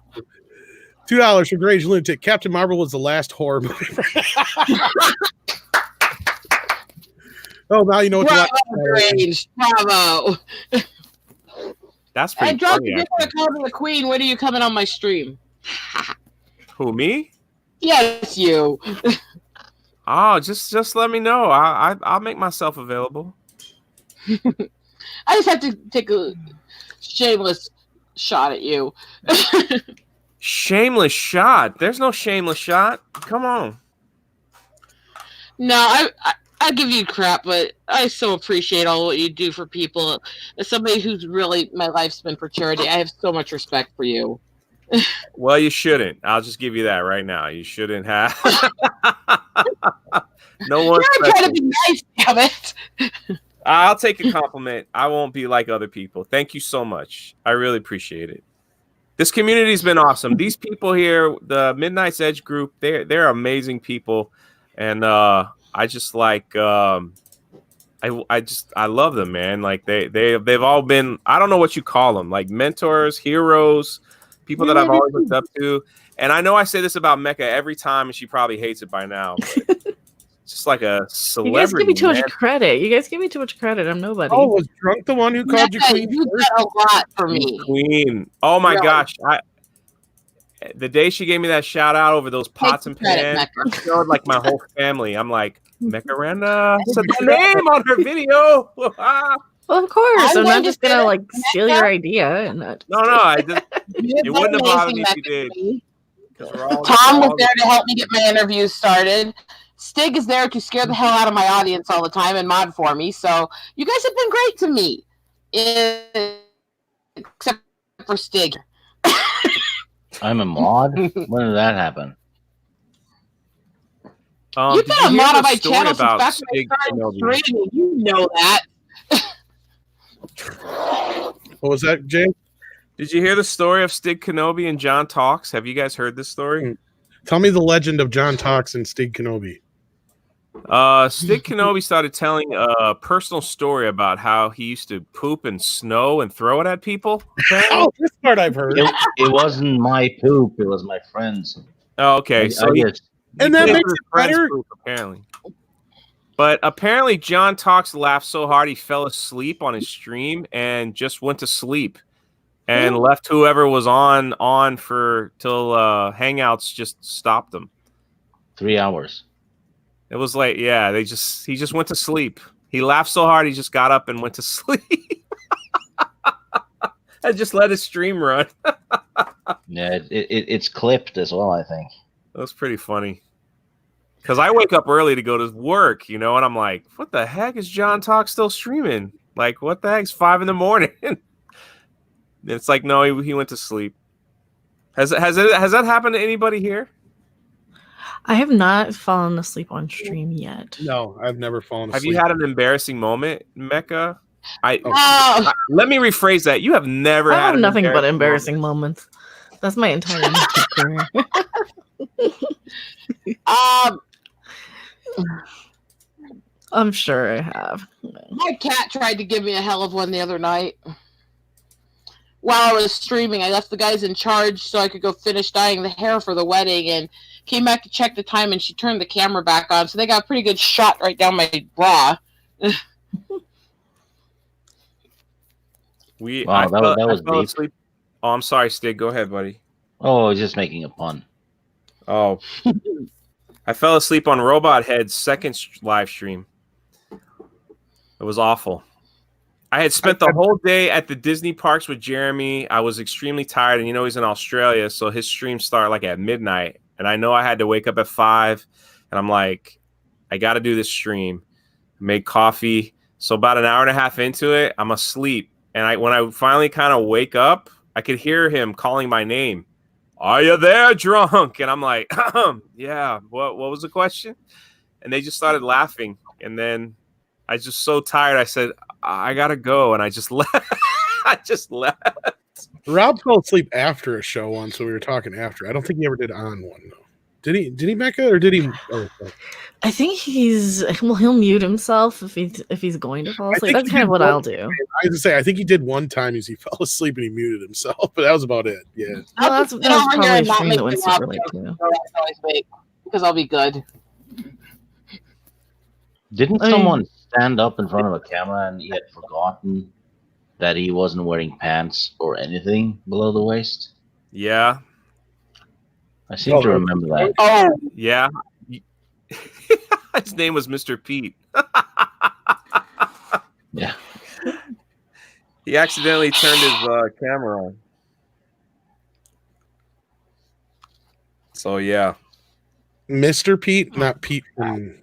for Grange Lunatic. Captain Marvel was the last horror movie. Oh, now you know what. Bravo, Grange. Bravo. That's pretty And Drunk, funny. if you're going to call me the queen, when are you coming on my stream? Who, me? Yes, you. Oh, just let me know. I'll make myself available. I just have to take a shameless shot at you. Shameless shot. There's no shameless shot. Come on. No, I give you crap, but I so appreciate all what you do for people. As somebody who's really, my life's been for charity, I have so much respect for you. Well, you shouldn't. I'll just give you that right now. You shouldn't have. No one. You're trying to be nice, damn it. I'll take a compliment. I won't be like other people. Thank you so much. I really appreciate it. This community's been awesome. These people here, the Midnight's Edge group, they're amazing people, and I just like I love them, man. Like they've all been, I don't know what you call them, like mentors, heroes, people that I've always looked up to. And I know I say this about Mecca every time, and she probably hates it by now. But just like a celebrity. You guys give me too much credit. I'm nobody. Oh, was Drunk the one who called you queen? You did a lot for me. Queen. Oh my Really? gosh. The day she gave me that shout out over those pots and pans, I showed like my whole family. I'm like, Macarena said the name on her video. Well, of course. I'm not just gonna like Mecca? steal your idea. And not... No, I just, it wouldn't have bothered me if you did. Tom was there to help me get my interviews started. Stig is there to scare the hell out of my audience all the time and mod for me. So you guys have been great to me, except for Stig. I'm a mod? When did that happen? You've did been a you hear mod the on my story channel since about back when I Stig started Kenobi? streaming. You know that. What was that, Jay? Did you hear the story of Stig Kenobi and John Talks? Have you guys heard this story? Tell me the legend of John Talks and Stig Kenobi. Stig Kenobi started telling a personal story about how he used to poop in snow and throw it at people. Oh, this part I've heard. It wasn't my poop. It was my friend's. Oh, okay. So he And that did makes his it friend's better. poop, apparently. But apparently John Talks laughed so hard he fell asleep on his stream and just went to sleep and left whoever was on for till Hangouts just stopped them. 3 hours. It was like, yeah, he just went to sleep. He laughed so hard he just got up and went to sleep. I just let his stream run. Yeah, it's clipped as well, I think. That was pretty funny. Because I wake up early to go to work, and I'm like, what the heck is John Talk still streaming? Like, what the heck? It's 5 a.m. It's like, no, he went to sleep. Has that happened to anybody here? I have not fallen asleep on stream yet. No, I've never fallen Have asleep. you had an embarrassing moment, Mecca? Oh, Let me rephrase that. You have never I had have an nothing but moment. embarrassing moments. That's my entire YouTube career. I'm sure I have. my cat tried to give me a hell of one the other night. While I was streaming, I left the guys in charge so I could go finish dyeing the hair for the wedding, and came back to check the time, and she turned the camera back on, so they got a pretty good shot right down my bra. Wow, that was fell deep. asleep. Oh, I'm sorry, Stig. Go ahead, buddy. Oh, I was just making a pun. Oh. I fell asleep on Robot Head's second live stream. It was awful. I had spent the whole day at the Disney parks with Jeremy. I was extremely tired, and he's in Australia, so his streams start like at midnight. And I know I had to wake up at 5, and I'm like, I got to do this stream. Made coffee. So about an hour and a half into it, I'm asleep. And when I finally kind of wake up, I could hear him calling my name. Are you there, drunk? And I'm like, yeah. What was the question? And they just started laughing. And then I was just so tired. I said, I gotta go, and I just left. I just left. Rob fell asleep after a show once, so we were talking after. I don't think he ever did on one though. Did he, Mecca, or did he? Oh, I think he'll mute himself if he's going to fall asleep. think That's he kind of did what one- I'll do. I was gonna say I think he did one time. He fell asleep and he muted himself, but that was about it. Yeah. Well, that's I'll just sit over probably here a and not stream make that went you super laugh late too. until I always wait, because I'll be good. Didn't I mean- someone stand up in front of a camera and he had forgotten that he wasn't wearing pants or anything below the waist? Yeah. I seem to remember that. Oh, Yeah. His name was Mr. Pete. Yeah. He accidentally turned his camera on. So yeah. Mr. Pete, not Pete from.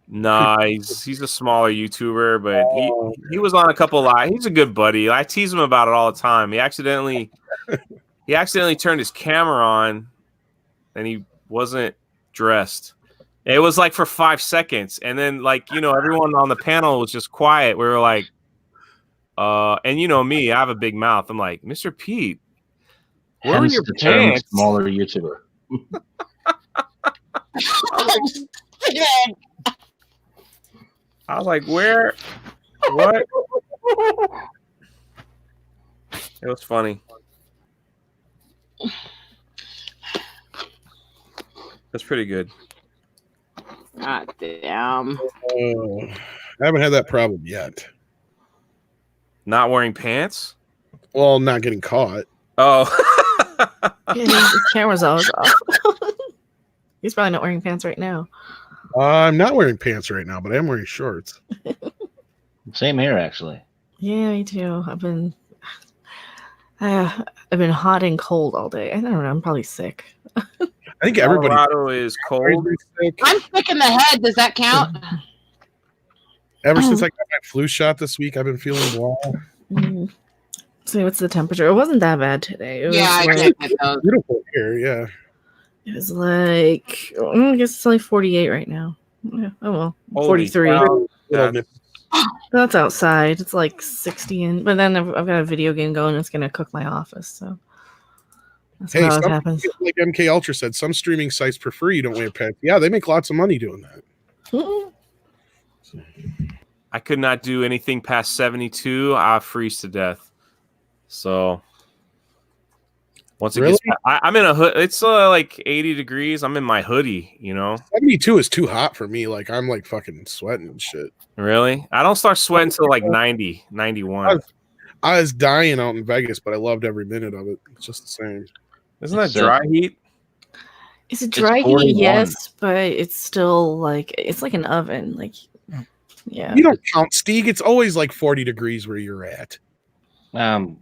Nah, he's a smaller YouTuber, but he was on a couple live. He's a good buddy. I tease him about it all the time. He accidentally turned his camera on, and he wasn't dressed. It was like for 5 seconds, and then everyone on the panel was just quiet. We were like, and me, I have a big mouth. I'm like, Mr. Pete, where are Hence your the term pants? smaller YouTuber. I was like, where? What? It was funny. That's pretty good. God damn. Oh, I haven't had that problem yet. Not wearing pants? Well, not getting caught. Oh. Yeah, his camera's always off. He's probably not wearing pants right now. I'm not wearing pants right now, but I am wearing shorts. Same here, actually. Yeah, me too. I've been hot and cold all day. I don't know. I'm probably sick. I think everybody Colorado is cold. is sick. I'm sick in the head. Does that count? Ever since I got my flu shot this week, I've been feeling well. Mm. So what's the temperature? It wasn't that bad today. It was Yeah, I like, can't get those. Beautiful here, yeah. it was like I guess it's only 48 right now. Yeah. Oh well, Holy 43. cow. Little That's- That's outside. It's like 60 in. But then I've got a video game going. It's gonna cook my office. So that's Hey, what always some- happens. Like MK Ultra said, some streaming sites prefer you don't wear pants. Yeah, they make lots of money doing that. Mm-mm. I could not do anything past 72. I freeze to death. So once it Really? gets, I'm in a hood. It's like 80 degrees. I'm in my hoodie. 72 is too hot for me. Like I'm like fucking sweating and shit. Really? I don't start sweating until like 90, 91. I was dying out in Vegas, but I loved every minute of it. It's just the same. Isn't that So- dry heat? It's a dry heat, 41. yes, but it's still like it's like an oven. Like yeah. You don't count, Steeg. It's always like 40 degrees where you're at. Nah.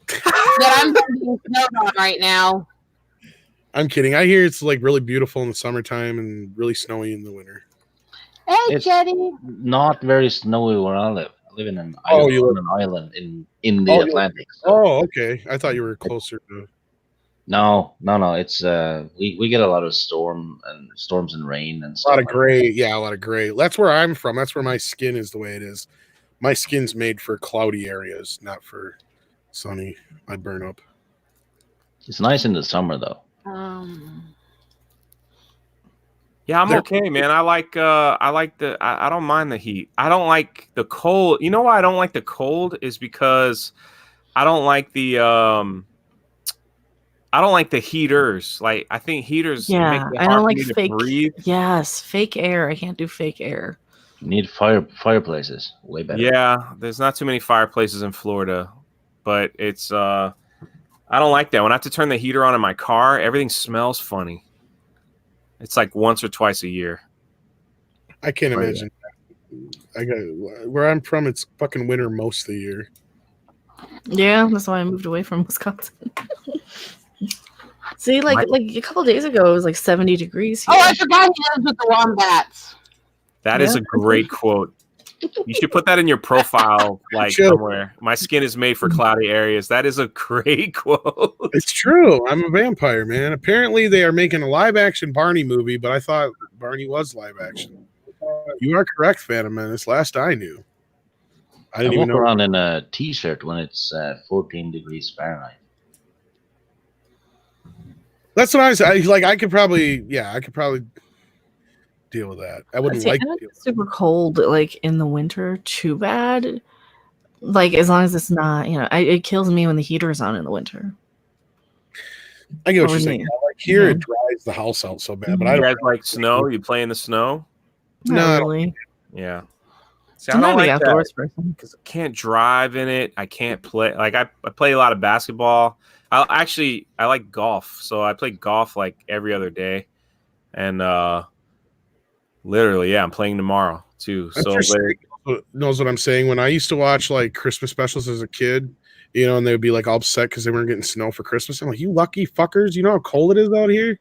That I'm being snowed on right now. I'm kidding. I hear it's like really beautiful in the summertime and really snowy in the winter. Hey, It's- Jetty. Not very snowy where I live. I live in an Oh, island, you on live- an island in the Oh, you- Atlantic. So. Oh, okay. I thought you were closer to. No. It's we get a lot of storms and rain and A stuff. lot of like gray. Yeah, a lot of gray. That's where I'm from. That's where my skin is the way it is. My skin's made for cloudy areas, not for sunny. I burn up. that. It's nice in the summer though. Yeah, I'm They're- okay, man. I like I don't mind the heat. I don't like the cold. You know why I don't like the cold is because I don't like the heaters. Like I think heaters Yeah, make it I hard don't for like me to fake. breathe. Yes, fake air. I can't do fake air. You need fireplaces. Way better. Yeah, there's not too many fireplaces in Florida, but it's I don't like that. When I have to turn the heater on in my car, everything smells funny. It's like once or twice a year. I can't Right. imagine. I got where I'm from. It's fucking winter most of the year. Yeah, that's why I moved away from Wisconsin. See, like a couple days ago, it was like 70 degrees here. Oh, I forgot he lives with the wombats. That is Yeah. a great quote. You should put that in your profile, like Should. somewhere. My skin is made for cloudy areas. That is a great quote. It's true. I'm a vampire, man. Apparently, they are making a live action Barney movie, but I thought Barney was live action. You are correct, Phantom Menace. Last I knew, I I didn't walk even know. around in a t-shirt when it's 14 degrees Fahrenheit. That's what I was like. I could probably deal with that. I wouldn't See, like I to don't deal get super cold like in the winter too bad. Like as long as it's not, it kills me when the heater's on in the winter. I get what Or you're saying. me. Like here, Yeah. it dries the house out so bad, but I You don't. guys like snow? You play in the snow? Not No, I don't- really. Yeah. See, I'm I not don't a big like that outdoors person. because I can't drive in it. I can't play. Like I play a lot of basketball. I like golf, so I play golf like every other day, and literally, yeah, I'm playing tomorrow too. I'm So sure like, Steve knows what I'm saying. When I used to watch like Christmas specials as a kid, and they would be like all upset because they weren't getting snow for Christmas. I'm like, you lucky fuckers! You know how cold it is out here.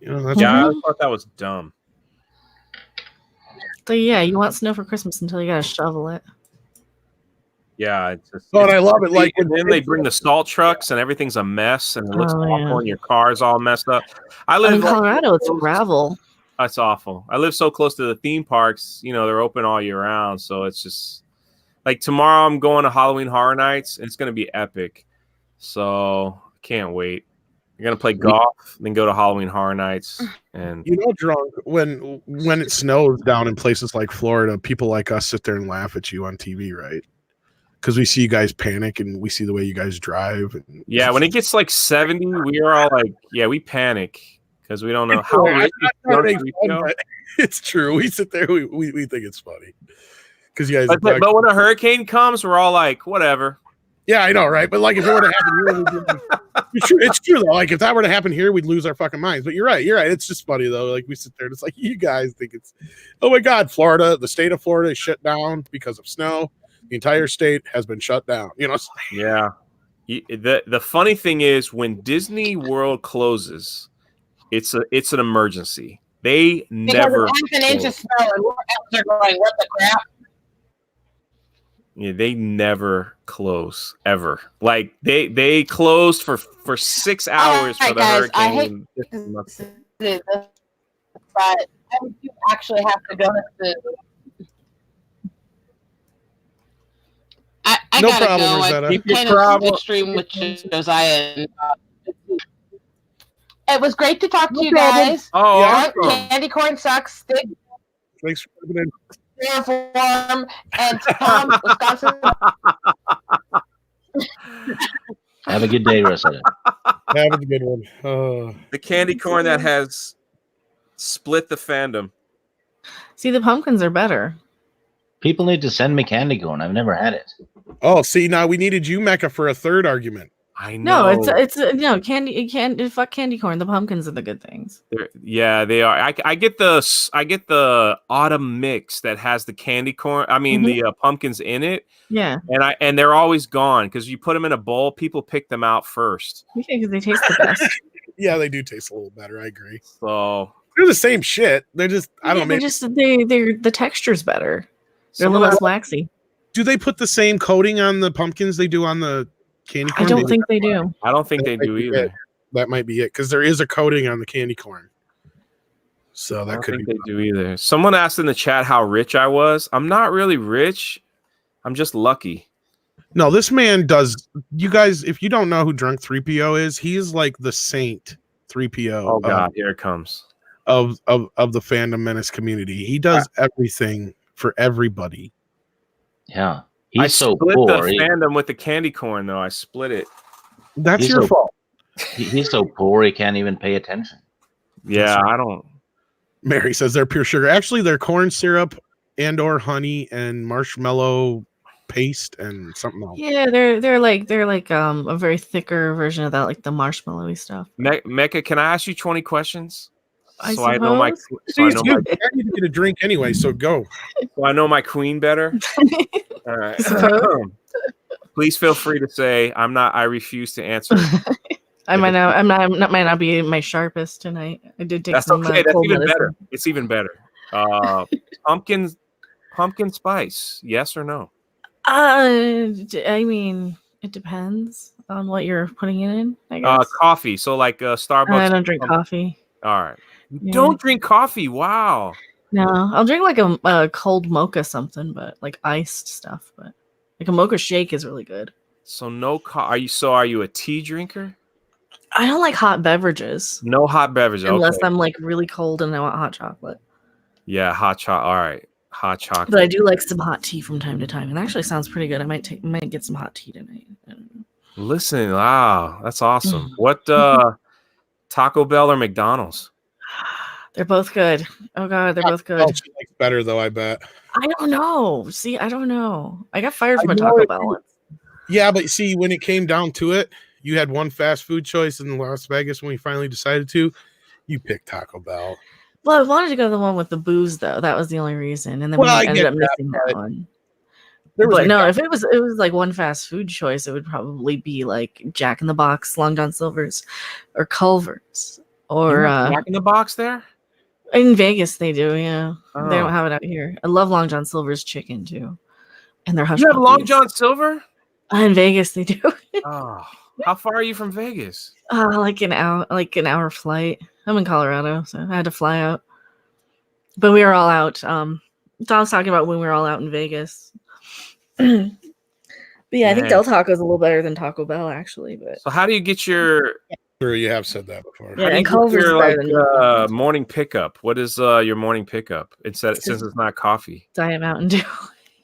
That's yeah, I Mhm. always thought that was dumb. So yeah, you want snow for Christmas until you gotta shovel it. Yeah, it's just, Oh, and I love it. Like and when then they bring the salt trucks and everything's a mess and it looks Oh, awful yeah. and your car's all messed up. I In live Colorado, it's gravel. That's awful. I live so close to the theme parks. They're open all year round, so it's just like tomorrow I'm going to Halloween Horror Nights. And it's going to be epic, so I can't wait. You're gonna play golf, then go to Halloween Horror Nights, and drunk when it snows down in places like Florida, people like us sit there and laugh at you on TV, right? Because we see you guys panic and we see the way you guys drive. And yeah, when it gets like 70, we are all like, yeah, we panic because we don't know how. I rich is don't make Puerto fun, Rico. but it's true. We sit there, we think it's funny because you guys. But when a hurricane comes, we're all like, whatever. Yeah, I know, right? But like, if it were to happen here, we'd be like, it's true though. Like, if that were to happen here, we'd lose our fucking minds. But you're right. It's just funny though. Like, we sit there and it's like, you guys think it's, oh my god, Florida, the state of Florida is shut down because of snow. The entire state has been shut down. It's like, Yeah. The funny thing is when Disney World closes, it's an emergency. They Because never it's half an inch of close. snow and we're out there going, what the crap? Yeah, they never close ever. Like they closed for 6 hours for right, the guys, I hurricane. This is it, but I do actually have to go to. I No gotta problem, go. Rosetta. I Keep your kind of problem. stream with Josiah. And, it was great to talk to you problem. guys. Oh, Yeah. awesome. Candy corn sucks. Stay thanks for coming in. warm. And Tom, Wisconsin. Have a good day, Rosetta. Have a good one. The candy corn that has split the fandom. See, the pumpkins are better. People need to send me candy corn. I've never had it. Oh, see, now we needed you, Mecca, for a third argument. I know. No, it's fuck candy corn. The pumpkins are the good things. Yeah, they are. I get the autumn mix that has the candy corn. I mean the pumpkins in it, Yeah, and they're always gone because you put them in a bowl. People pick them out first. because they taste the best. Yeah, they do taste a little better. I agree. So They're the same shit. They're just, I don't know. They're Maybe, just the texture's better. They're a some little of less that- waxy. do they put the same coating on the pumpkins they do on the candy I corn? don't Maybe think they do. I don't think they That do might be either. it. That might be it because there is a coating on the candy corn. So I that don't could think be. they do either. Someone asked in the chat how rich I was. I'm not really rich. I'm just lucky. No, this man does. You guys, if you don't know who Drunk 3PO is, he is like the saint 3PO Oh God, here it comes. of the Fandom Menace community. He does everything for everybody. Yeah. I He's so split poor. the fandom with the candy corn though. I split it. That's He's your so- fault. He's so poor he can't even pay attention. Yeah, I don't. Mary says they're pure sugar. Actually, they're corn syrup and or honey and marshmallow paste and something else. Yeah, they're like a very thicker version of that, like the marshmallowy stuff. Mecca, can I ask you 20 questions? I So I know my suppose. so I know my, I need to get a drink anyway, so go. so I know my queen better. All right. Suppose. Please feel free to say I'm not. I refuse to answer. Might not be my sharpest tonight. I did take That's some okay. That's cold even medicine. better. It's even better. Pumpkin spice. Yes or no? I mean, it depends on what you're putting it in, I guess. Coffee. So like Starbucks. I don't drink coffee. All right. You Yeah. don't drink coffee. Wow. No, I'll drink like a cold mocha something, but like iced stuff. But like a mocha shake is really good. So no. Are you a tea drinker? I don't like hot beverages No hot beverage. unless Okay. I'm like really cold and I want hot chocolate. Yeah, hot chocolate. All right, hot chocolate. But I do like some hot tea from time to time. It actually sounds pretty good. I might get some hot tea tonight. I don't know. Listen, wow, that's awesome. Mm. What Taco Bell or McDonald's? They're both good. Oh god, they're both good. Oh, she likes better though, I bet. I don't know. See, I don't know. I got fired from I a know Taco it- Bell once. Yeah, but see, when it came down to it, you had one fast food choice in Las Vegas when we finally decided to. You picked Taco Bell. Well, I wanted to go to the one with the booze though. That was the only reason. And then Well, I we ended get up that, missing that but one. There was But no, McDonald's. if it was like one fast food choice, it would probably be like Jack in the Box, Long John Silver's, or Culver's, or Jack in the Box there. in Vegas they do. Yeah, they Oh. don't have it out here. I love Long John Silver's chicken too, and their hush You have Long puppies. John Silver? In Vegas they do. Oh, how far are you from Vegas? Like an hour flight. I'm in Colorado, so I had to fly out. But we were all out. So I was talking about when we were all out in Vegas. But yeah, I think Nice. Del Taco is a little better than Taco Bell, actually. But So how do you get your Sure, you have said that before. Yeah, how do you and get Culver's your is better than McDonald's. morning pickup? What is your morning pickup? Since it's not coffee. Diet Mountain Dew.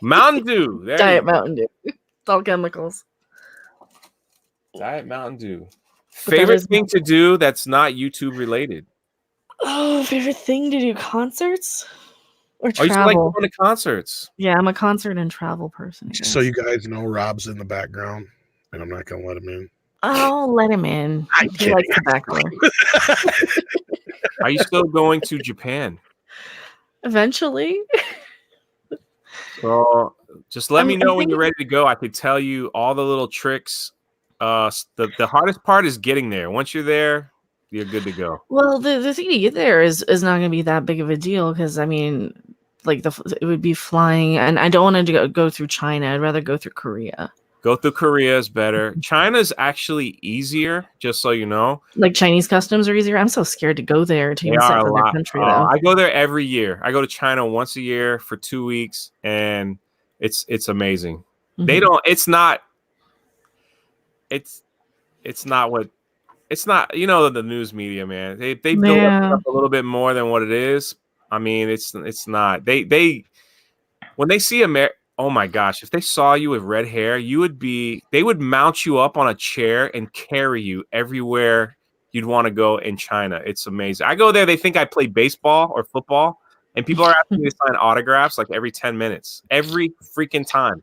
Mountain Dew. There you Diet go. Mountain Dew. It's all chemicals. Diet Mountain Dew. But that Favorite is thing to do that's not YouTube related? Oh, favorite thing to do: concerts or Oh, you still like travel? going to concerts? Yeah, I'm a concert and travel person. I Just so guess. you guys know, Rob's in the background, and I'm not gonna let him in. I'll let him in. I'm He kidding. likes the back door. Are you still going to Japan? Eventually. So just let I me mean, I know when think you're ready to go. I could tell you all the little tricks. The hardest part is getting there. Once you're there, you're good to go. Well, the thing to get there is not going to be that big of a deal because I mean, like it would be flying, and I don't want to go through China. I'd rather go through Korea. Go through Korea is better. China's actually easier, just so you know. Like Chinese customs are easier. I'm so scared to go there to They even are step a in their lot. country. Oh, Though. I go there every year. I go to China once a year for 2 weeks, and it's amazing. They Mhm. don't. It's not. It's not what. It's not. You know the news media, man. They build Yeah. it up a little bit more than what it is. I mean, it's not. They when they see oh my gosh, if they saw you with red hair, they would mount you up on a chair and carry you everywhere you'd want to go in China. It's amazing. I go there, they think I play baseball or football, and people are asking me to sign autographs like every 10 minutes, every freaking time.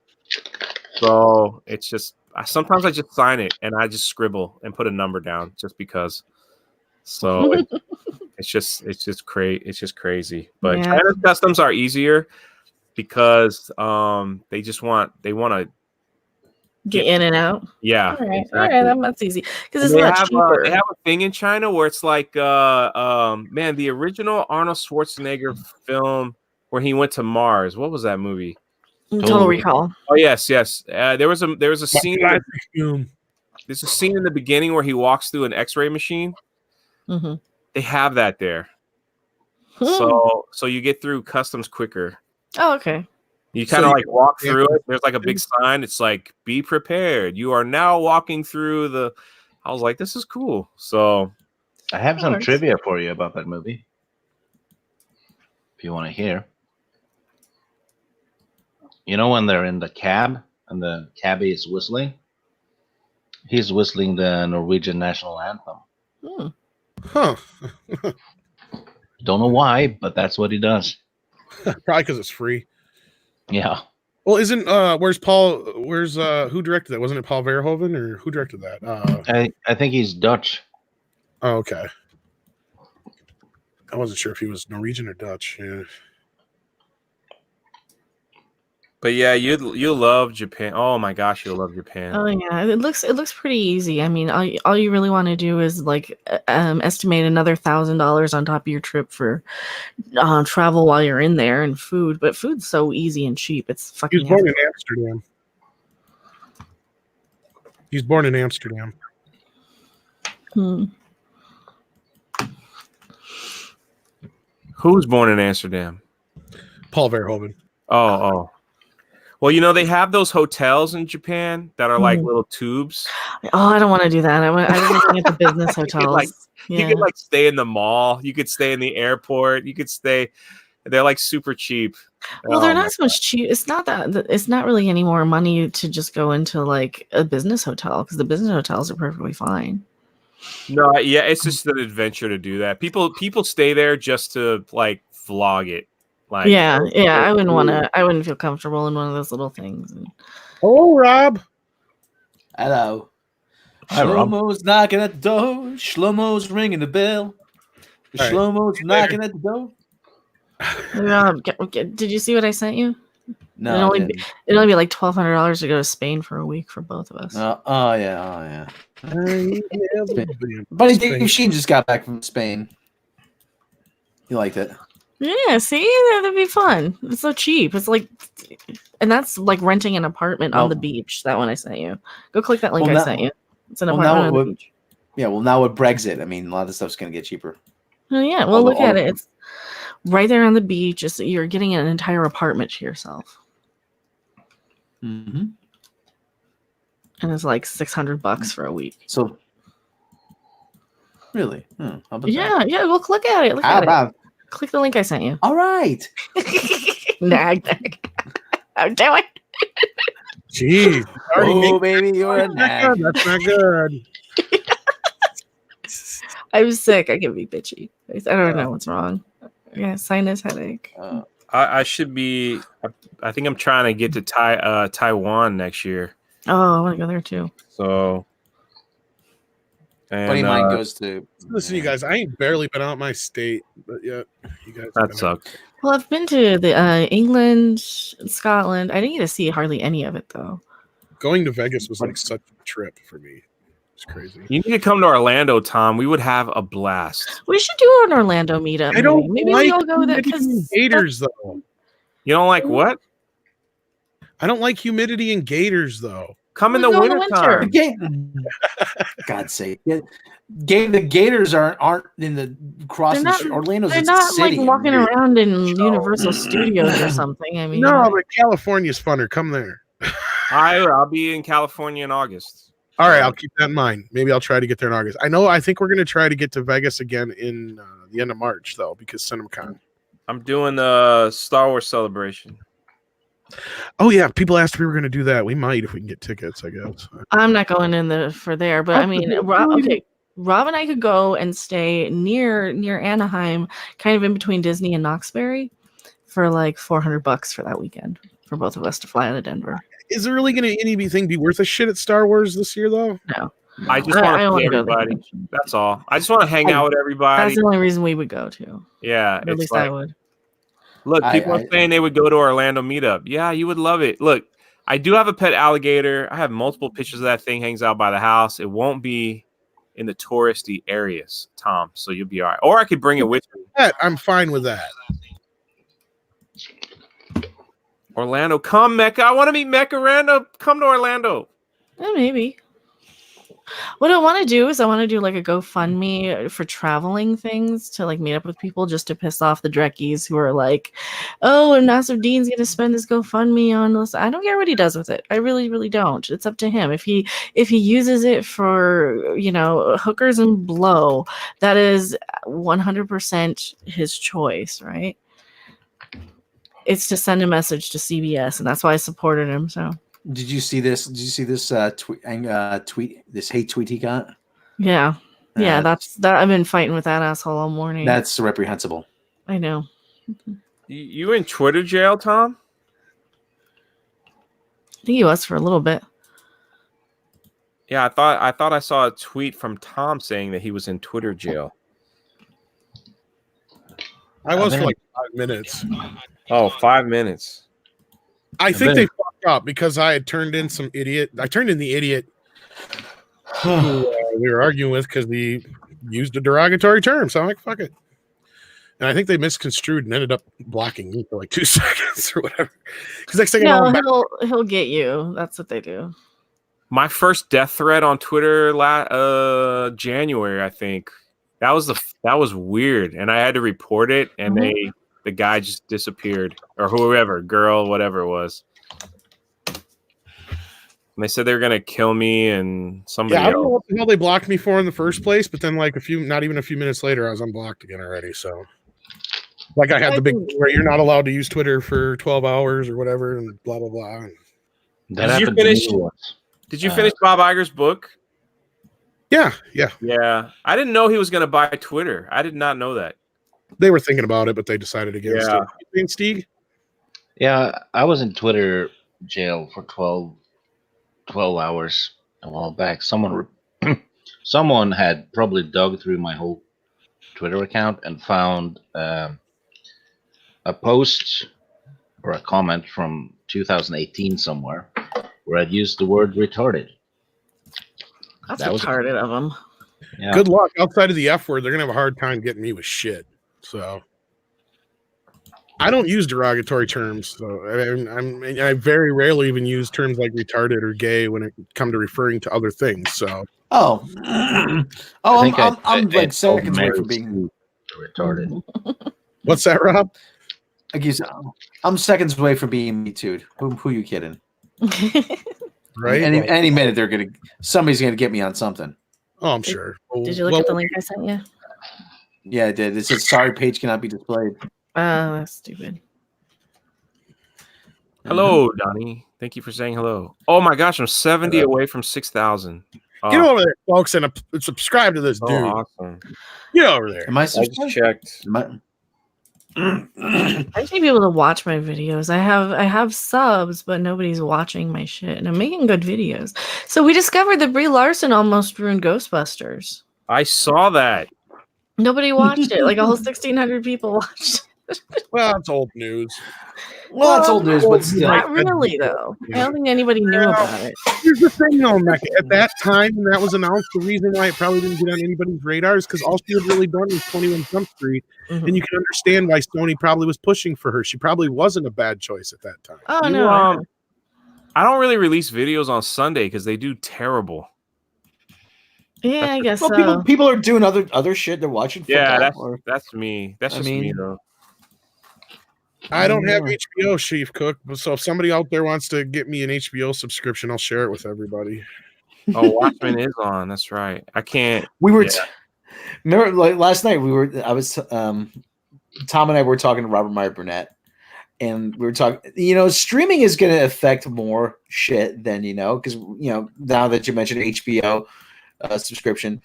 So it's just, sometimes I just sign it and I just scribble and put a number down just because. So it's just crazy. But Yeah. China's customs are easier because they want to Get in and out. yeah, All right, exactly. that's easy because And it's they not have cheaper. they have a thing in China where it's like man, the original Arnold Schwarzenegger film where he went to Mars. What was that movie? Total Recall. Oh yes. There was a scene. Perfume. There's a scene in the beginning where he walks through an X-ray machine. Mm-hmm. They have that there, so you get through customs quicker. Oh, okay. You So kind of you- like walk through it. There's like a big sign. It's like, be prepared. You are now walking through the. I was like, this is cool. So I have some Alright. trivia for you about that movie. If you want to hear. You know when they're in the cab and the cabbie is whistling? He's whistling the Norwegian national anthem. Hmm. Huh. Don't know why, but that's what he does. Probably because it's free. Yeah. Well, isn't where's who directed that? Wasn't it Paul Verhoeven or who directed that? I think he's Dutch. Oh, okay. I wasn't sure if he was Norwegian or Dutch. Yeah. But yeah, you'll love Japan. Oh my gosh, you'll love Japan. Oh yeah, it looks pretty easy. I mean, all you really want to do is like estimate another $1,000 on top of your trip for travel while you're in there and food. But food's so easy and cheap. It's He fucking. was born in Amsterdam. He was born in Amsterdam. Hmm. Who was born in Amsterdam? Paul Verhoeven. Oh. Well, you know, they have those hotels in Japan that are like little tubes. Oh, I don't want to do that. I was looking at the business hotels. You could like stay in the mall. You could stay in the airport. You could stay. They're like super cheap. Well, they're not so much cheap. It's not that. It's not really any more money to just go into like a business hotel because the business hotels are perfectly fine. No, yeah, it's just an adventure to do that. People stay there just to like vlog it. Like, yeah, I wouldn't want to. I wouldn't feel comfortable in one of those little things. Hello, Rob. Hello. Hi, Rob. Shlomo's knocking at the door. Shlomo's ringing the bell. All right. Shlomo's knocking at the door. Did you see what I sent you? No, It'd I only didn't. It'd only be like $1,200 to go to Spain for a week for both of us. Oh yeah. Spain. Buddy Dave Sheen just got back from Spain. He liked it. Yeah, see, that'd be fun. It's so cheap. It's like, and that's like renting an apartment on the beach. That one I sent you. Go click that link I sent you. It's an apartment on the beach. Yeah, well, now with Brexit, I mean, a lot of stuff's going to get cheaper. Oh yeah, well look at it. It's right there on the beach. You're getting an entire apartment to yourself, Mm-hmm. and it's like $600 for a week. So, really? How about that? Yeah. Well, click at it. Look How at it. about? Click the link I sent you. All right. Nag. I'm doing. Jeez. Oh, baby, you're a nag. That's not good. I'm sick. I can be bitchy. I don't know what's wrong. Yeah, sinus headache. I should be. I think I'm trying to get to Taiwan next year. Oh, I want to go there too. So. And, Buddy mine goes to. Listen, you guys, I ain't barely been out my state, but yeah, you guys. that sucks. Well, I've been to the England, Scotland. I didn't get to see hardly any of it though. Going to Vegas was like such a trip for me. It's crazy. You need to come to Orlando, Tom. We would have a blast. We should do an Orlando meetup. I don't Maybe like we all go there because gators though. You don't like what? I don't like humidity and gators though. Come in We'll the go in the winter winter. time. God's sake. The Gators aren't in the crossing. They're not- Orlando's They're a not city. like walking around in Universal Studios or something. I mean, No, but California's funner. Come there. I'll be in California in August. All right, I'll keep that in mind. Maybe I'll try to get there in August. I think we're going to try to get to Vegas again in the end of March, though, because CinemaCon. I'm doing the Star Wars celebration. Oh, yeah. People asked if we were going to do that. We might if we can get tickets, I guess. I'm not going in for there, but I mean, Rob and I could go and stay near Anaheim, kind of in between Disney and Knoxbury, for like $400 for that weekend for both of us to fly out of Denver. Is it really going to anything be worth a shit at Star Wars this year, though? No, I just I want to wanna see go there. everybody. That's all. I just want to hang out with everybody. That's the only reason we would go to. Yeah, At it's least like, I would. look, people are saying they would go to Orlando meetup. Yeah, you would love it. Look, I do have a pet alligator. I have multiple pictures of that thing hangs out by the house. It won't be in the touristy areas, Tom, so you'll be all right. Or I could bring it with me. I'm fine with that. Orlando, come Mecca. I want to meet Mecca Rando. Come to Orlando. Maybe. What I want to do is I want to do like a GoFundMe for traveling things to like meet up with people just to piss off the Dreckies who are like, oh, and Nasser Dean's going to spend this GoFundMe on this. I don't care what he does with it. I really, really don't. It's up to him. If he uses it for, hookers and blow, that is 100% his choice, right? It's to send a message to CBS, and that's why I supported him. So. Did you see this? Did you see this tweet? This hate tweet he got? Yeah. That's that. I've been fighting with that asshole all morning. That's reprehensible. I know. You in Twitter jail, Tom? I think he was for a little bit. Yeah, I thought I saw a tweet from Tom saying that he was in Twitter jail. I was I've for been- like 5 minutes. Oh, 5 minutes. I think been- they fucked up because I had turned in some idiot. I turned in the idiot who we were arguing with because he used a derogatory term. So I'm like, fuck it. And I think they misconstrued and ended up blocking me for like 2 seconds or whatever. Because next thing I know, No, I'm back. he'll get you. That's what they do. My first death threat on Twitter January, I think. That was weird, and I had to report it, and the guy just disappeared, or whoever, girl, whatever it was. And they said they were gonna kill me, and somebody Yeah, I don't know else. what the hell they blocked me for in the first place, but then like not even a few minutes later, I was unblocked again already. So, like, I had the big where you're not allowed to use Twitter for 12 hours or whatever, and blah blah blah. That Did you happened to finish- me once. Did you finish Bob Iger's book? Yeah. Yeah, I didn't know he was gonna buy Twitter. I did not know that. They were thinking about it, but they decided against Yeah. it. You think, Steve? Yeah, I was in Twitter jail for 12 hours a while back. Someone had probably dug through my whole Twitter account and found a post or a comment from 2018 somewhere where I'd used the word retarded. That's That was- retarded of them. Yeah. Good luck. Outside of the F word, they're gonna have a hard time getting me with shit. So I don't use derogatory terms. So I very rarely even use terms like retarded or gay when it come to referring to other things. So Oh, I oh, think I'm I like told seconds away Mary from being. retarded. what's that, Rob? Like you said, I'm seconds away from being me too. Who you kidding? Right? Any minute somebody's gonna get me on something. Oh, I'm sure. Did you look at the link I sent you? Yeah, I did. It said sorry, page cannot be displayed. Oh, that's stupid. Hello, Donnie. Thank you for saying hello. Oh my gosh, I'm 70 Hello. away from 6,000. Oh, Get over there, folks, and subscribe to this oh, dude. awesome. Get over there. Am I I just subscribed? checked. Am I- I just need people to watch my videos. I have subs, but nobody's watching my shit, and I'm making good videos. So we discovered that Brie Larson almost ruined Ghostbusters. I saw that. Nobody watched it. Like a whole 1,600 people watched. Well, it's old news. Well, that's old news, but still. Not really though. I don't think anybody knew about it. Here's the thing, though, Mecca. At that time, when that was announced, the reason why it probably didn't get on anybody's radar is because all she had really done was 21 Jump Street, Mhm. and you can understand why Sony probably was pushing for her. She probably wasn't a bad choice at that time. Oh You, no. I don't really release videos on Sunday because they do terrible. Yeah, I guess Well, so. people are doing other shit. They're watching football. Yeah, or, that's me. That's I just me mean- though. I don't have Yeah. HBO, Chief Cook, so if somebody out there wants to get me an HBO subscription, I'll share it with everybody. Oh, Watchmen is on. That's right. I can't. we were. Yeah. Remember, like last night, Tom and I were talking to Robert Meyer Burnett, and we were talking. Streaming is going to affect more shit than because now that you mentioned HBO subscription,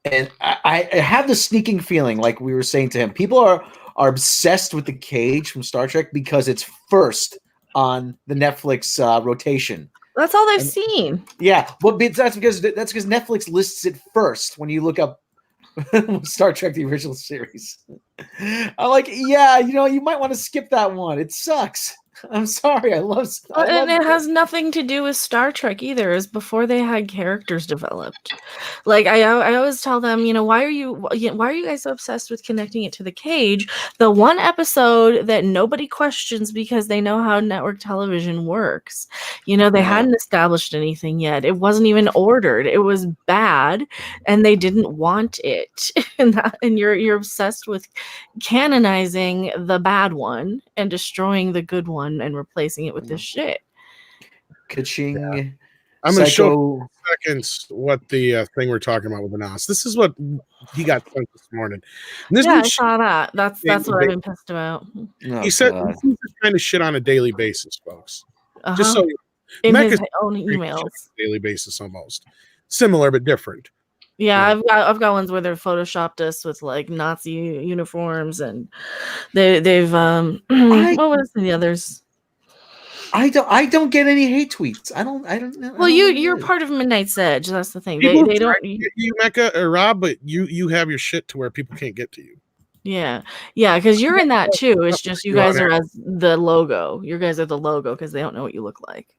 and I have the sneaking feeling, like we were saying to him, people are obsessed with the Cage from Star Trek because it's first on the Netflix rotation. That's all they've seen. Yeah, well, that's because Netflix lists it first when you look up Star Trek: The Original Series. I'm like, yeah, you might want to skip that one. It sucks. I'm sorry. I love And it has nothing to do with Star Trek either. It's before they had characters developed. Like I always tell them, why are you guys so obsessed with connecting it to the Cage? The one episode that nobody questions because they know how network television works. They hadn't established anything yet. It wasn't even ordered. It was bad, and they didn't want it. and you're obsessed with canonizing the bad one and destroying the good one and replacing it with this shit. Ka-ching. I'm going to show Psycho. in seconds what the thing we're talking about with announced. This is what he got sent this morning. And this Yeah, I is saw that. That's Yeah, what I've been pissed about. Oh, he said God. this is this kind of shit on a daily basis, folks. Uh-huh. Just so you in his Mecca's own pretty emails. much on a daily basis almost. Similar but different. Yeah, Yeah. I've got ones where they've photoshopped us with like Nazi uniforms, and they've what was the others? I don't get any hate tweets. I don't know. Well, you're part of Midnight's Edge. That's the thing. People They try don't. to get you, Mecca or Rob, but you have your shit to where people can't get to you. Yeah, because you're in that too. It's just you You guys are are as the logo. You guys are the logo because they don't know what you look like.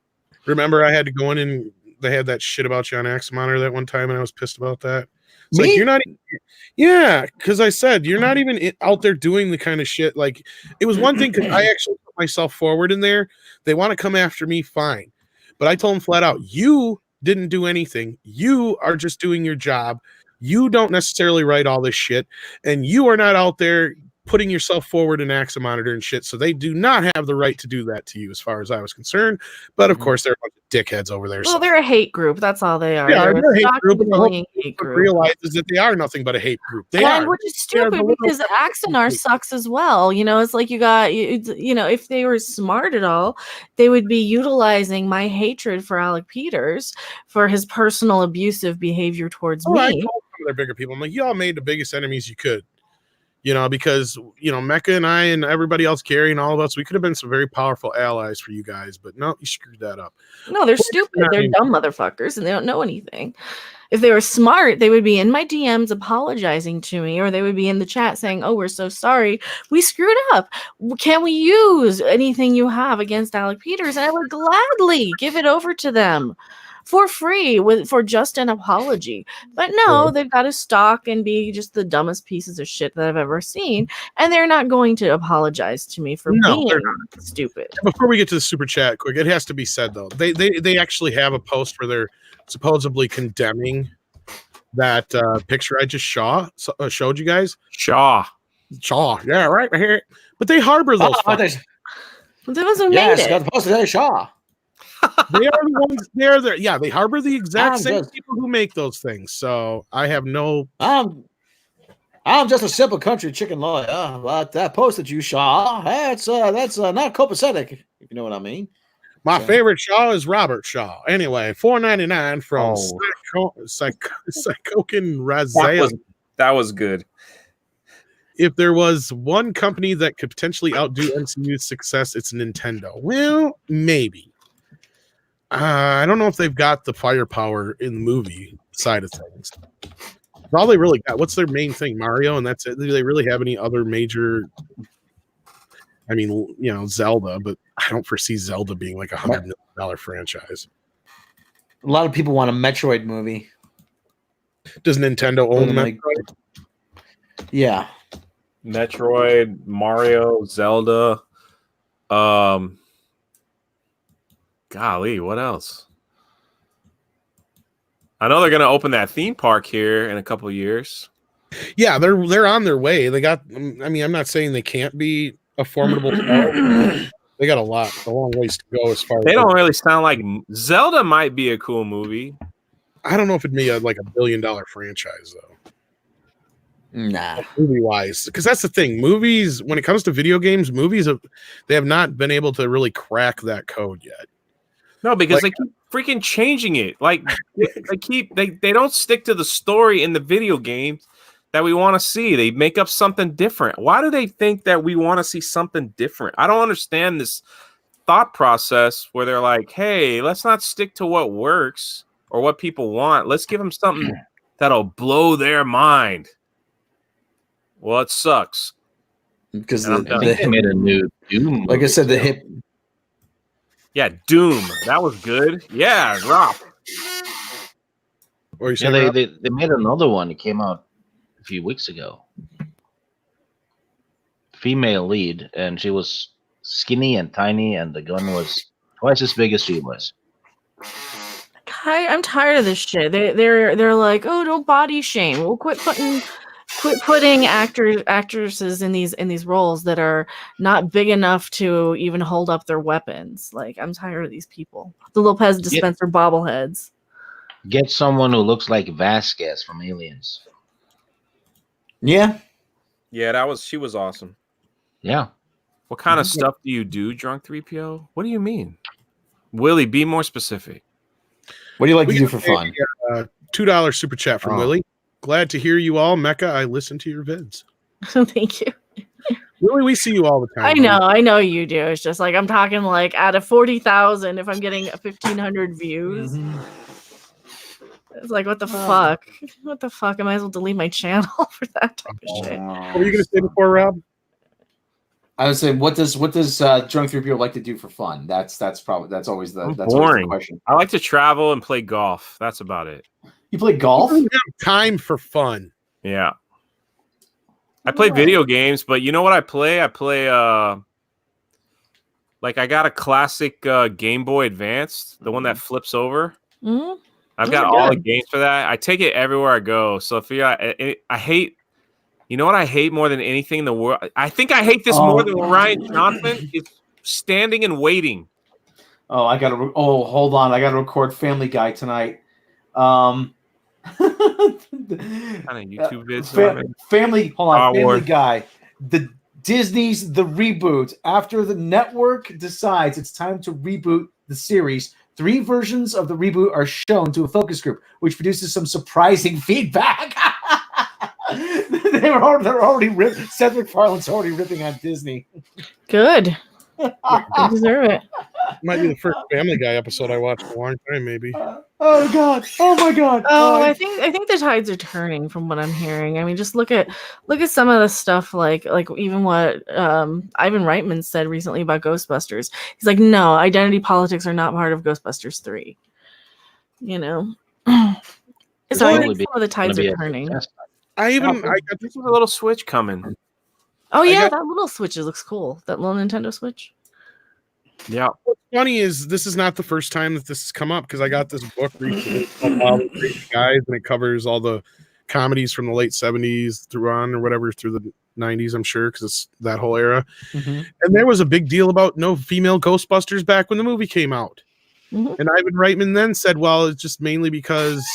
Remember, I had to go in and they had that shit about you on Axamonitor that one time, and I was pissed about that. It's like Me? you're not, yeah, because I said you're not even out there doing the kind of shit. Like it was one thing because I actually put myself forward in there. They want to come after me, fine, but I told them flat out, you didn't do anything. You are just doing your job. You don't necessarily write all this shit, and you are not out there putting yourself forward in Axamonitor and shit. So they do not have the right to do that to you, as far as I was concerned. But of course, they're a bunch of dickheads over there. Well, So they're a hate group. That's all they are. yeah, They're they're a hate stock group, and the whole bullying hate group group. realizes that they are nothing but a hate group. They And are. which is They are the stupid little- because Axanar sucks as well. You know, it's like you got, you know, if they were smart at all, they would be utilizing my hatred for Alec Peters for his personal abusive behavior towards Oh, I me. told some of their bigger people, I'm like, y'all made the biggest enemies you could. You know, because, you know, Mecca and I and everybody else, Gary and all of us, we could have been some very powerful allies for you guys, but no, you screwed that up. No, they're stupid. They're dumb motherfuckers and they don't know anything. If they were smart, they would be in my DMs apologizing to me, or they would be in the chat saying, "Oh, we're so sorry. We screwed up. Can we use anything you have against Alec Peters?" And I would gladly give it over to them for free for just an apology. But no, they've got to stalk and be just the dumbest pieces of shit that I've ever seen. And they're not going to apologize to me for No, being they're stupid. Before we get to the super chat quick, it has to be said though, they actually have a post where they're supposedly condemning that picture I just showed you guys. Shaw. Yeah, right here. But they harbor those fuckers. That was who Yes, made it. got the poster there, Shaw. They are the ones they're there. Yeah, they harbor the exact I'm same just- people who make those things. So I have no I'm just a simple country chicken lawyer, but that post that you Shaw, that's not copacetic, if you know what I mean. my Yeah. favorite Shaw is Robert Shaw. Anyway, $4.99 from Oh. Psychokin Razel. That was good. If there was one company that could potentially outdo MCU's success, it's Nintendo. Well, maybe. I don't know if they've got the firepower in the movie side of things. All they really got, what's their main thing? Mario, and that's it. Do they really have any other major? I mean, you know, Zelda, but I don't foresee Zelda being like $100 million franchise. A lot of people want a Metroid movie. Does Nintendo own Like- Metroid? Yeah. Metroid, Mario, Zelda. Golly, what else? I know they're gonna open that theme park here in a couple of years. Yeah, they're on their way. They got. I mean, I'm not saying they can't be a formidable. They got a long ways to go as far. They as don't really sound like Zelda might be a cool movie. I don't know if it'd be like $1 billion franchise though, Nah. movie wise. Because that's the thing. Movies, when it comes to video games, they have not been able to really crack that code yet. No, because Like- they keep freaking changing it. Like they don't stick to the story in the video games that we want to see. They make up something different. Why do they think that we want to see something different? I don't understand this thought process where they're like, hey, let's not stick to what works or what people want. Let's give them something that'll blow their mind. Well, it sucks. Because I think they made a new Doom. like I movie, said, the too. hip. Yeah, Doom. That was good. Yeah, Rob. Or you Yeah, saying, Rob? they made another one. It came out a few weeks ago. Female lead, and she was skinny and tiny, and the gun was twice as big as she was. I'm tired of this shit. They're like, oh, don't body shame. We'll quit putting actresses in these roles that are not big enough to even hold up their weapons. Like, I'm tired of these people. The Lopez dispenser bobbleheads. Get someone who looks like Vasquez from Aliens. Yeah. Yeah, she was awesome. Yeah. What kind of stuff do you do, Drunk 3PO? What do you mean? Willie, be more specific. What do you like We to do got for fun? a $2 super chat from Oh. Willie. Glad to hear you all, Mecca. I listen to your vids. Thank you. Willie, we see you all the time. I know you do. It's just like I'm talking like out of 40,000, if I'm getting 1,500 views, It's like, what the fuck? What the fuck? I might as well delete my channel for that type of shit. What were you going to say before, Rob? I was saying, what does drunk 3PO like to do for fun? That's always the Boring. question. I like to travel and play golf. That's about it. You play golf? You don't have time for fun. Yeah. I play video games, but you know what I play? I play like I got a classic Game Boy Advanced, the one that flips over. Mhm. I've got all the games for that. I take it everywhere I go. So if I hate, you know what I hate more than anything in the world? I think I hate this more than Ryan Johnson is standing and waiting. Oh, hold on. I got to record Family Guy tonight. Kind of YouTube vids. Family Wars. Guy. The Disney's The Reboot. After the network decides it's time to reboot the series, 3 versions of the reboot are shown to a focus group, which produces some surprising feedback. They're already ripping. Seth MacFarlane's already ripping on Disney. Good. They deserve it. Might be the first Family Guy episode I watched in a long time, maybe. Oh God! Oh my God! Oh, I think the tides are turning from what I'm hearing. I mean, just look at some of the stuff like even what Ivan Reitman said recently about Ghostbusters. He's like, no, identity politics are not part of Ghostbusters 3. You know, so I think some of the tides are turning. I got This is a little Switch coming. Oh yeah, that little Switch looks cool. That little Nintendo Switch. Yeah. What's funny is this is not the first time that this has come up because I got this book recently called All the Crazy Guys, and it covers all the comedies from the late 70s through the 90s, I'm sure, because it's that whole era. Mm-hmm. And there was a big deal about no female Ghostbusters back when the movie came out. Mm-hmm. And Ivan Reitman then said, well, it's just mainly because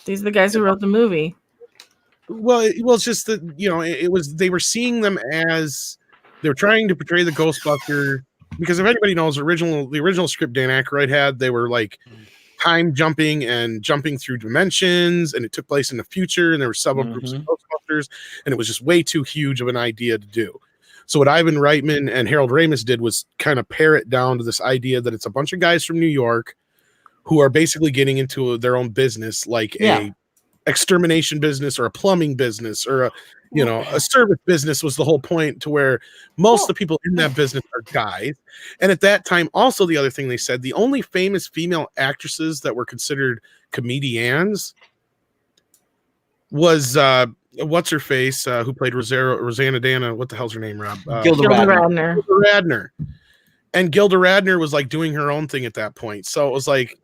these are the guys who wrote the movie. Well, it's just that, you know, it was, they were seeing them as they were trying to portray the Ghostbuster, because if anybody knows the original script Dan Aykroyd had, they were like time jumping and jumping through dimensions, and it took place in the future, and there were several groups of Ghostbusters, and it was just way too huge of an idea to do. So what Ivan Reitman and Harold Ramis did was kind of pare it down to this idea that it's a bunch of guys from New York who are basically getting into their own business, like a extermination business or a plumbing business or a service business was the whole point, to where most of the people in that business are guys. And at that time, also the other thing they said, the only famous female actresses that were considered comedians was what's her face who played Rosanna Dana, what the hell's her name, Rob? Gilda Radner. And Gilda Radner was like doing her own thing at that point, so it was like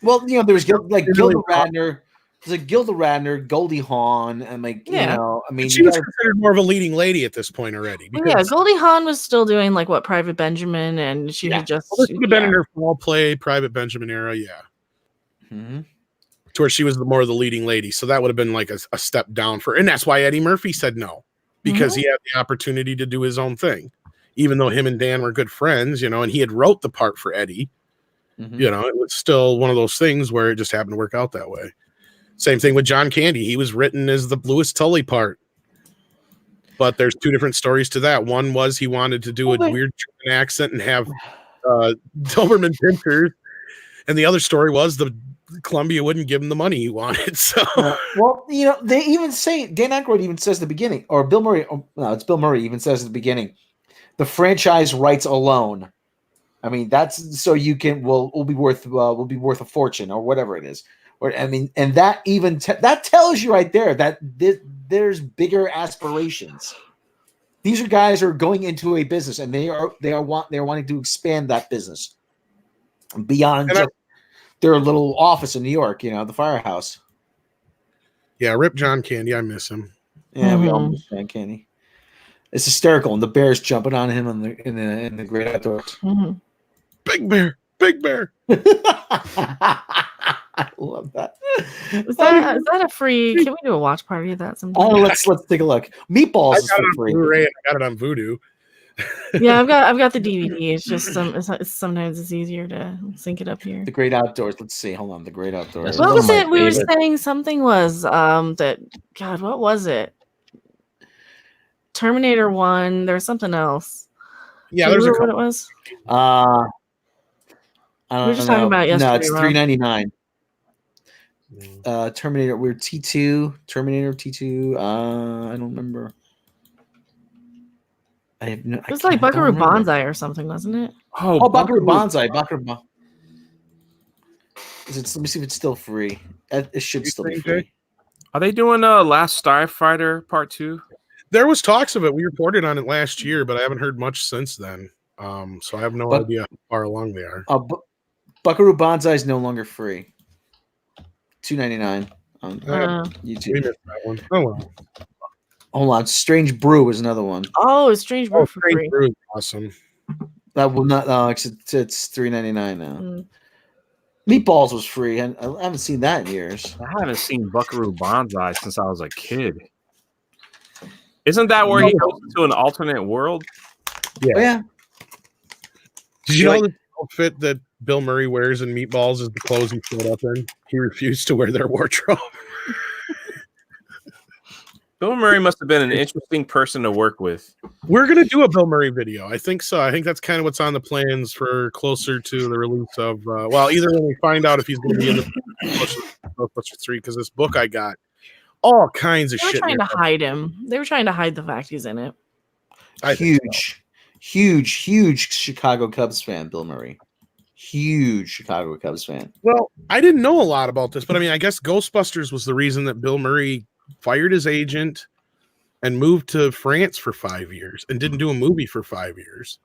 well, you know, there was Gilda Radner. There's like Gilda Radner, Goldie Hawn, and like you know, I mean, she was considered more of a leading lady at this point already. Yeah, Goldie Hawn was still doing like what, Private Benjamin, and she had just she had been in her fall play Private Benjamin era, to where she was more of the leading lady. So that would have been like a step down for, and that's why Eddie Murphy said no, because he had the opportunity to do his own thing, even though him and Dan were good friends, you know, and he had wrote the part for Eddie. You know, it was still one of those things where it just happened to work out that way. Same thing with John Candy. He was written as the Louis Tully part. But there's 2 different stories to that. One was he wanted to do a weird German accent and have Doberman Pinschers. And the other story was the Columbia wouldn't give him the money he wanted. So well, you know, they even say, Dan Aykroyd even says at the beginning, or Bill Murray, it's Bill Murray even says at the beginning, the franchise rights alone. I mean, that's so you can will be worth a fortune or whatever it is. Or I mean, and that even that tells you right there that there's bigger aspirations. These are guys who are going into a business, and they're wanting to expand that business beyond just their little office in New York. You know, the firehouse. Yeah, rip John Candy. I miss him. Yeah, we all miss John Candy. It's hysterical, and the bear's jumping on him in the great outdoors. Big Bear, Big Bear. I love that. Is that a free? Can we do a watch party of that sometime? Oh, let's take a look. Meatballs is for free. Blu-ray, I got it on Vudu. Yeah, I've got the DVD. It's just sometimes it's easier to sync it up here. The Great Outdoors. Let's see. Hold on. The Great Outdoors. What was it? We were saying something was that. God, what was it? Terminator 1. There was something else. Yeah, there's a what it was. I don't we were just talking about yesterday. No, it's $3.99. Terminator. We're T2. Terminator T2. I don't remember. I have no. It was like Buckaroo Banzai or something, wasn't it? Oh, Buckaroo Banzai. Buckaroo. Let me see if it's still free. It should still be free. Are they doing Last Starfighter Part 2? There was talks of it. We reported on it last year, but I haven't heard much since then. So I have no idea how far along they are. Buckaroo Banzai is no longer free. $2.99 on YouTube. We missed that one. Oh well. Hold on, Strange Brew is another one. Oh, Strange Brew for Strange free. Brew is awesome. That will not. It's $3.99 now. Mm. Meatballs was free, and I haven't seen that in years. I haven't seen Buckaroo Banzai since I was a kid. Isn't that where he goes to an alternate world? Yeah. Oh, yeah. Did you know the outfit that Bill Murray wears in Meatballs is the clothes he showed up in? He refused to wear their wardrobe. Bill Murray must have been an interesting person to work with. We're going to do a Bill Murray video. I think so. I think that's kind of what's on the plans for closer to the release of, either when we find out if he's going to be in the Ghostbusters 3, because this book I got, all kinds of They were shit. trying to hide him. They were trying to hide the fact he's in it. Huge Chicago Cubs fan, Bill Murray. Huge Chicago Cubs fan. Well, I didn't know a lot about this, but I mean, I guess Ghostbusters was the reason that Bill Murray fired his agent and moved to France for 5 years and didn't do a movie for 5 years.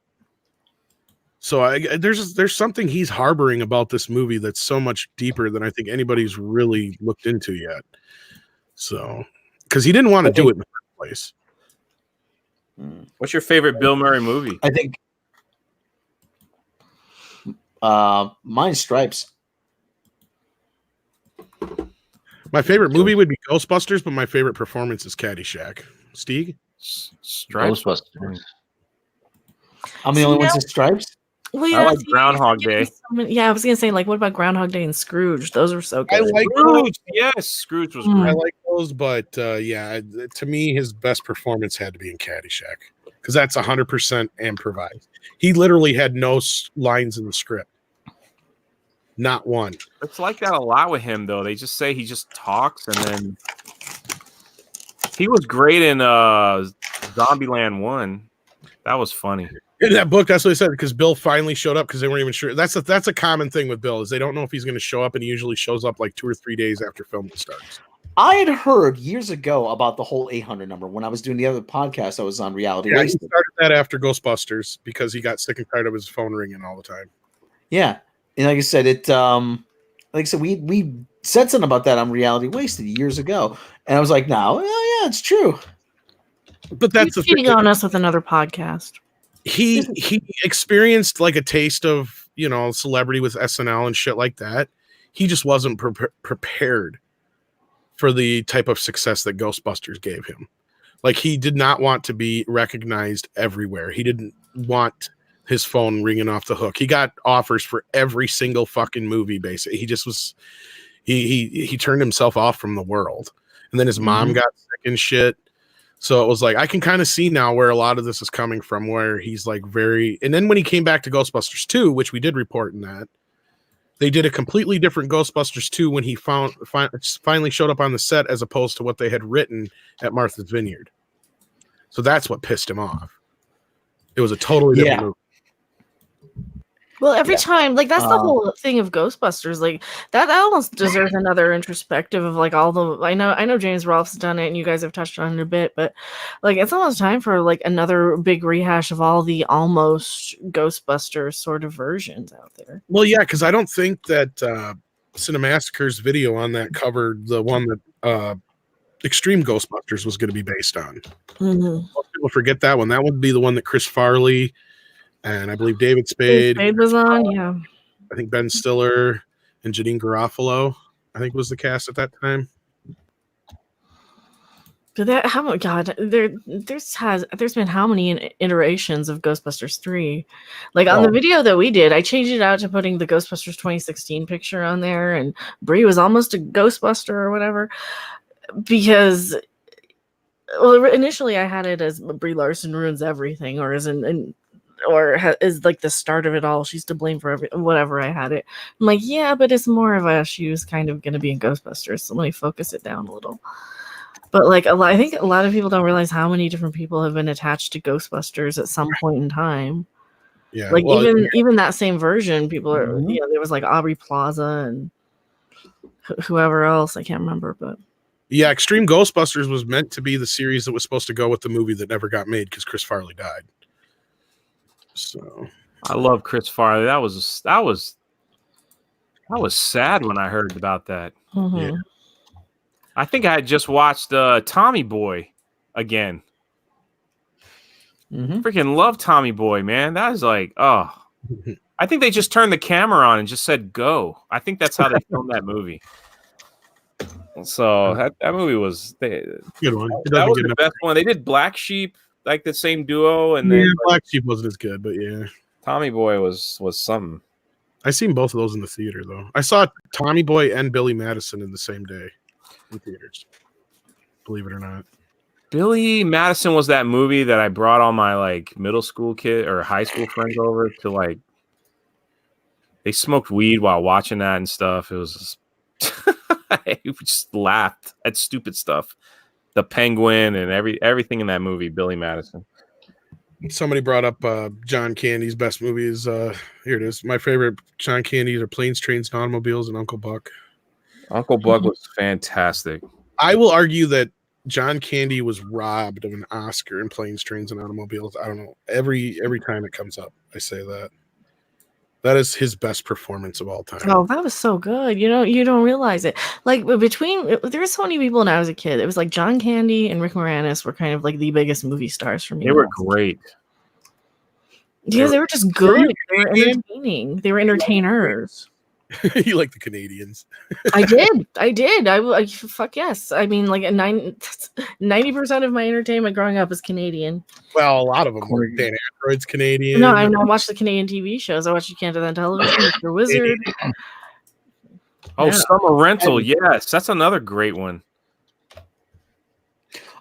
So there's something he's harboring about this movie that's so much deeper than I think anybody's really looked into yet. So, because he didn't want to do it in the first place. What's your favorite Bill Murray movie? I think mine's Stripes. My favorite movie would be Ghostbusters, but my favorite performance is Caddyshack. Stieg? Stripes. Ghostbusters. I'm the only one that Stripes. Well, I like Groundhog Day. Yeah, I was gonna say, like, what about Groundhog Day and Scrooge? Those were so good. I like Scrooge. Yes, Scrooge was I great. like those, but to me, his best performance had to be in Caddyshack because that's 100% improvised. He literally had no lines in the script, not one. It's like that a lot with him, though. They just say he just talks, and then he was great in Zombieland 1. That was funny. In that book, that's what they said, because Bill finally showed up because they weren't even sure. That's a common thing with Bill, is they don't know if he's going to show up, and he usually shows up like 2 or 3 days after filming starts. I had heard years ago about the whole 800 number when I was doing the other podcast I was on, Reality Yeah, he Wasted. started that after Ghostbusters because he got sick and tired of his phone ringing all the time. Yeah, and like I said, we said something about that on Reality Wasted years ago, and I was like, "No, yeah, it's true." But that's the He's cheating thing. on us with another podcast. He experienced like a taste of, celebrity with SNL and shit like that. He just wasn't prepared for the type of success that Ghostbusters gave him. Like, he did not want to be recognized everywhere. He didn't want his phone ringing off the hook. He got offers for every single fucking movie, basically. He just was he turned himself off from the world. And then his mom got sick and shit. So it was like, I can kind of see now where a lot of this is coming from, where he's like and then when he came back to Ghostbusters 2, which we did report in that, they did a completely different Ghostbusters 2 when he finally showed up on the set, as opposed to what they had written at Martha's Vineyard. So that's what pissed him off. It was a totally different movie. Well, every time, like, that's the whole thing of Ghostbusters. Like, that almost deserves another introspective of, like, all the. I know James Rolfe's done it, and you guys have touched on it a bit, but like, it's almost time for like another big rehash of all the almost Ghostbusters sort of versions out there. Well, yeah, because I don't think that Cinemassacre's video on that covered the one that Extreme Ghostbusters was going to be based on. Mm-hmm. Most people forget that one. That would be the one that Chris Farley and I believe David Spade was on, yeah. I think Ben Stiller and Janine Garofalo, I think, was the cast at that time. But there's been how many iterations of Ghostbusters 3? Like, on the video that we did, I changed it out to putting the Ghostbusters 2016 picture on there, and Brie was almost a Ghostbuster or whatever, because initially I had it as Brie Larson ruins everything, or as in is like the start of it all. She's to blame for whatever. I had it. I'm like, yeah, but it's more of a she was kind of going to be in Ghostbusters. So let me focus it down a little. But like I think a lot of people don't realize how many different people have been attached to Ghostbusters at some point in time. Yeah, Like well, even that same version, people are Mhm. there was like Aubrey Plaza and whoever else I can't remember, but yeah, Extreme Ghostbusters was meant to be the series that was supposed to go with the movie that never got made because Chris Farley died. So I love Chris Farley. That was sad when I heard about that. mhm. Yeah. I think I had just watched Tommy Boy again. Mhm. Freaking love Tommy Boy, man. That was like, oh. I think they just turned the camera on and just said go. I think that's how they filmed that movie. So that movie was good one. It that doesn't was get the enough. best one. They did Black Sheep, like the same duo, and Yeah, then Black Sheep wasn't as good, but yeah, Tommy Boy was something. I seen both of those in the theater though. I saw Tommy Boy and Billy Madison in the same day in theaters. Believe it or not. Billy Madison was that movie that I brought all my like middle school kid or high school friends over to like. They smoked weed while watching that and stuff. It was we just laughed at stupid stuff. The Penguin and everything in that movie, Billy Madison. Somebody brought up John Candy's best movies. Here it is. My favorite John Candy's are Planes, Trains, and Automobiles and Uncle Buck. Uncle Buck was fantastic. I will argue that John Candy was robbed of an Oscar in Planes, Trains, and Automobiles. I don't know. Every time it comes up, I say that. That is his best performance of all time. Oh, that was so good. You don't realize it. Like there were so many people when I was a kid. It was like John Candy and Rick Moranis were kind of like the biggest movie stars for me. They were great. Because they were just good. They were entertaining. They were entertainers. You like the Canadians. I did. I fuck yes. I mean, like 90% of my entertainment growing up was Canadian. Well, a lot of them were. Dan Aykroyd's Canadian. No, I watched the Canadian TV shows. I watched You Can't Do That on Television, Mr. Wizard. Oh, Yeah. Summer Rental. Yes, that's another great one.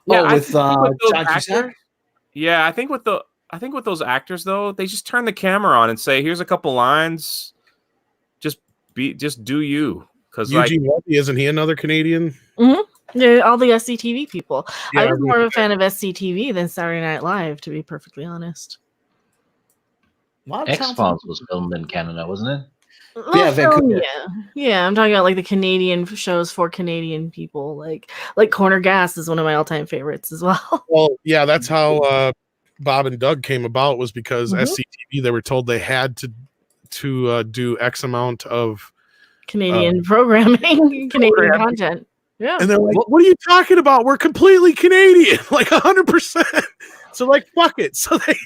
Oh, I with think those John actors- Cusack? Yeah, I think with those actors though, they just turn the camera on and say, "Here's a couple lines. Just do you." Because like Eugene Levy, isn't he another Canadian? Yeah, all the SCTV people. Yeah, I was more of a fan of SCTV than Saturday Night Live, to be perfectly honest. A lot of X talented- Files was filmed in Canada, wasn't it? Yeah, Vancouver. Yeah, I'm talking about like the Canadian shows for Canadian people. Like Corner Gas is one of my all-time favorites as well. Well, yeah, that's how Bob and Doug came about, was because Mhm. SCTV, they were told they had to do X amount of, Canadian programming, Canadian content. Yeah. and they're like, "What are you talking about? We're completely Canadian, like 100%." So like, fuck it. So they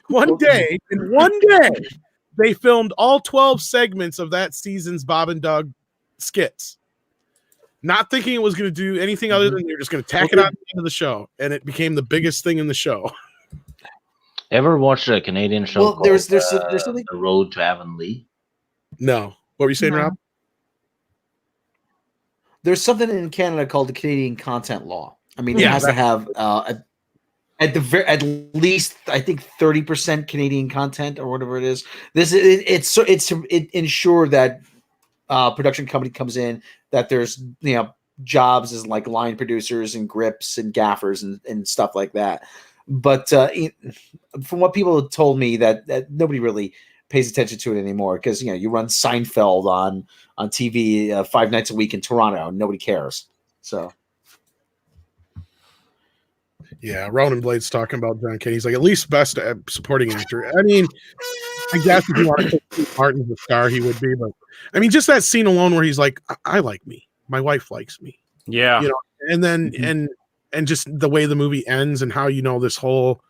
one day, they filmed all 12 segments of that season's Bob and Doug skits, not thinking it was going to do anything other than they're just going to tack it on to the end of the show, and it became the biggest thing in the show. Ever watched a Canadian show Well, called there's something. The Road to Avonlea? No, what were you saying, No. Rob? There's something in Canada called the Canadian Content Law. I mean, it Yeah, has to have at least I think 30% Canadian content or whatever it is. It ensure that production company comes in, that there's jobs as like line producers and grips and gaffers and stuff like that. But from what people have told me, that nobody really pays attention to it anymore, because you run Seinfeld on TV 5 nights a week in Toronto and nobody cares. So Yeah, Ronan Blade's talking about John Candy. He's like, at least best supporting actor. I mean, I guess if you want to put Steve Martin's a star, he would be. But I mean, just that scene alone where he's like, I like me. My wife likes me. yeah, And then and just the way the movie ends and how this whole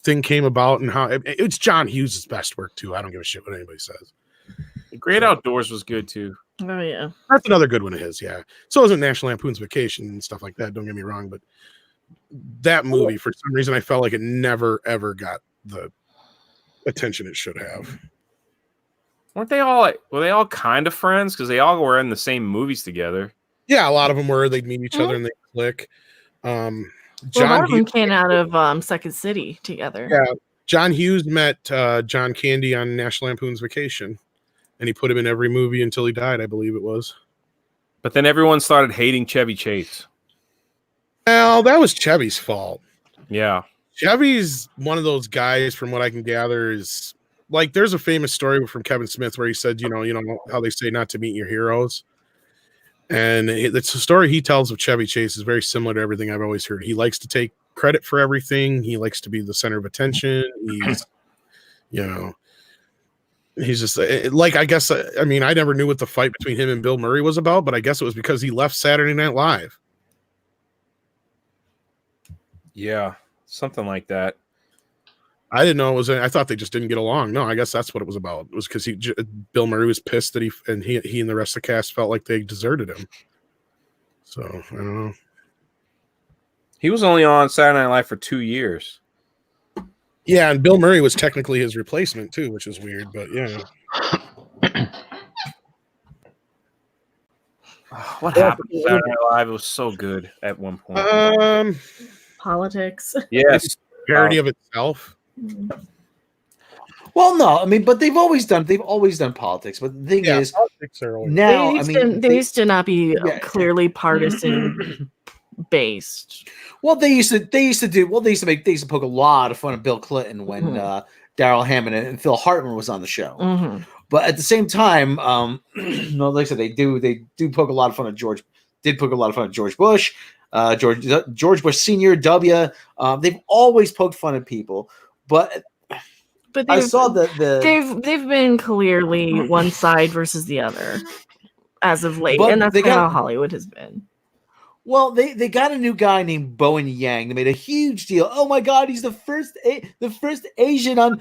thing came about, and how it's John Hughes' best work too. I don't give a shit what anybody says. The Great Outdoors was good too. Oh yeah. That's another good one of his. Yeah. So isn't National Lampoon's Vacation and stuff like that. Don't get me wrong, but that movie, for some reason, I felt like it never ever got the attention it should have. Were they all kind of friends because they all were in the same movies together? Yeah, a lot of them were. They'd meet each other and they'd click. Well, a lot John of them Hughes, came out of Second City together. yeah, John Hughes met John Candy on National Lampoon's Vacation, and he put him in every movie until he died, I believe it was. But then everyone started hating Chevy Chase. Well, that was Chevy's fault. Yeah. Chevy's one of those guys, from what I can gather, is like there's a famous story from Kevin Smith where he said, you know how they say not to meet your heroes. And it's a story he tells of Chevy Chase is very similar to everything I've always heard. He likes to take credit for everything. He likes to be the center of attention. He's, he's just like, I guess, I mean, I never knew what the fight between him and Bill Murray was about, but I guess it was because he left Saturday Night Live. Yeah. Something like that. I didn't know it was. I thought they just didn't get along. No, I guess that's what it was about. It was because Bill Murray was pissed that he and the rest of the cast felt like they deserted him. So I don't know. He was only on Saturday Night Live for 2 years. Yeah, and Bill Murray was technically his replacement too, which is weird. But yeah, What happened to Saturday Night Live? It was so good at one point. Politics. Yes. parody of itself. Well, no, I mean, but they've always done politics. But the thing is, politics are always now, they used to not be clearly partisan based. Well, they used to poke a lot of fun at Bill Clinton when Daryl Hammond and Phil Hartman was on the show. Mm-hmm. But at the same time, no, like I said, they do poke a lot of fun at George. Did poke a lot of fun at George Bush, George Bush Sr. W. They've always poked fun at people, but I saw that they've been clearly one side versus the other as of late, and that's how Hollywood has been. Well, they got a new guy named Bowen Yang. They made a huge deal. Oh my God, he's the first Asian on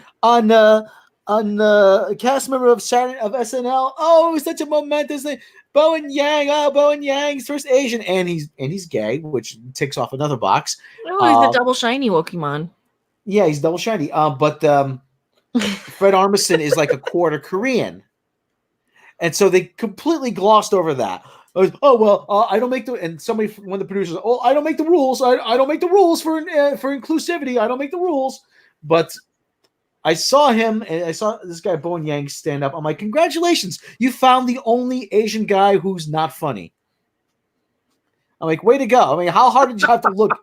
cast member of SNL. Oh, it was such a momentous thing. Bowen Yang's first Asian, and he's gay, which ticks off another box. Oh, he's the double shiny Pokemon. Yeah, he's double shiny. But Fred Armisen is like a quarter Korean, and so they completely glossed over that. Oh well, I don't make and one of the producers. Oh, I don't make the rules. I don't make the rules for inclusivity. I don't make the rules. But I saw him, and I saw this guy Bowen Yang stand up. I'm like, congratulations, you found the only Asian guy who's not funny. I'm like, way to go. I mean, how hard did you have to look?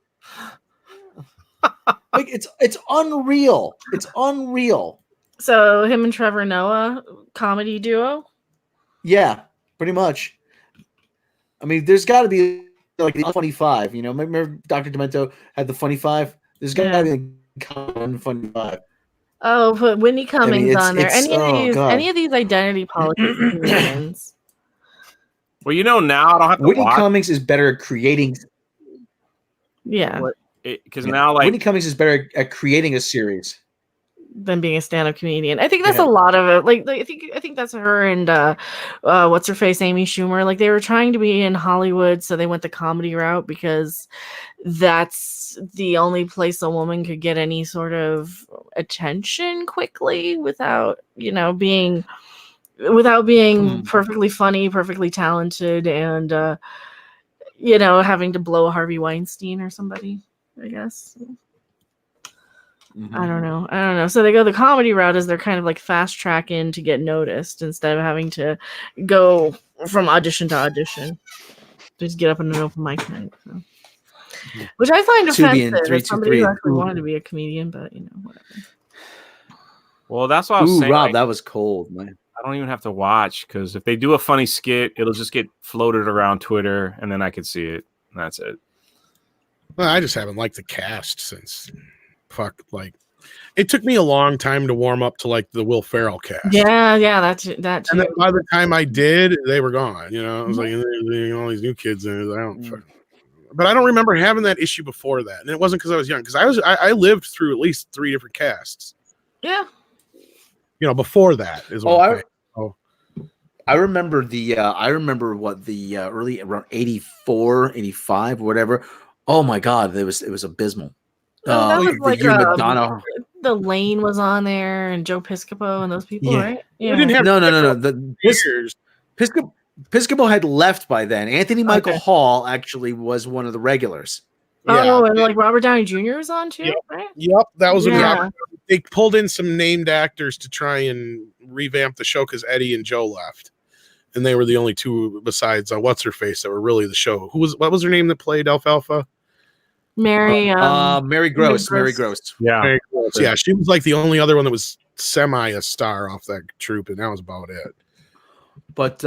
Like, it's unreal. It's unreal. So him and Trevor Noah, comedy duo? Yeah, pretty much. I mean, there's got to be like the funny five. You know, remember Dr. Demento had the funny five? There's got to be a common funny five. Oh, put Whitney Cummings on there. Any of these identity politics comedians. Well, now I don't have to Whitney watch. Cummings is better at creating. Yeah. Because now, like, Whitney Cummings is better at creating a series than being a stand-up comedian. I think that's a lot of it. Like I think that's her and what's her face, Amy Schumer. Like they were trying to be in Hollywood, so they went the comedy route because that's the only place a woman could get any sort of attention quickly without being perfectly funny, perfectly talented, and having to blow Harvey Weinstein or somebody, I guess. I don't know. So they go the comedy route as they're kind of like fast track in to get noticed instead of having to go from audition to audition. Just get up in an open mic night. So. Which I find offensive as somebody who actually wanted to be a comedian, but whatever. Well, that's what I was saying. Rob, that was cold, man. I don't even have to watch because if they do a funny skit, it'll just get floated around Twitter and then I can see it. And that's it. Well, I just haven't liked the cast since it took me a long time to warm up to like the Will Ferrell cast. Yeah, that too. And then by the time I did, they were gone. I was like, all these new kids in it. But I don't remember having that issue before that, and it wasn't because I was young. Because I lived through at least 3 different casts. Yeah. Before that is what I remember the early around 84, 85, whatever. Oh my God, it was abysmal. That was like Madonna. The Lane was on there and Joe Piscopo and those people, right? Yeah. We didn't have No. Piscopo had left by then. Anthony Michael Hall actually was one of the regulars. Oh, and like Robert Downey Jr. was on too, right? Yep, that was they pulled in some named actors to try and revamp the show because Eddie and Joe left, and they were the only two besides what's her face that were really the show. What was her name that played Alfalfa? Mary. Mary Gross. Mary Gross. Yeah. Very close. Yeah, she was like the only other one that was semi a star off that troupe, and that was about it. But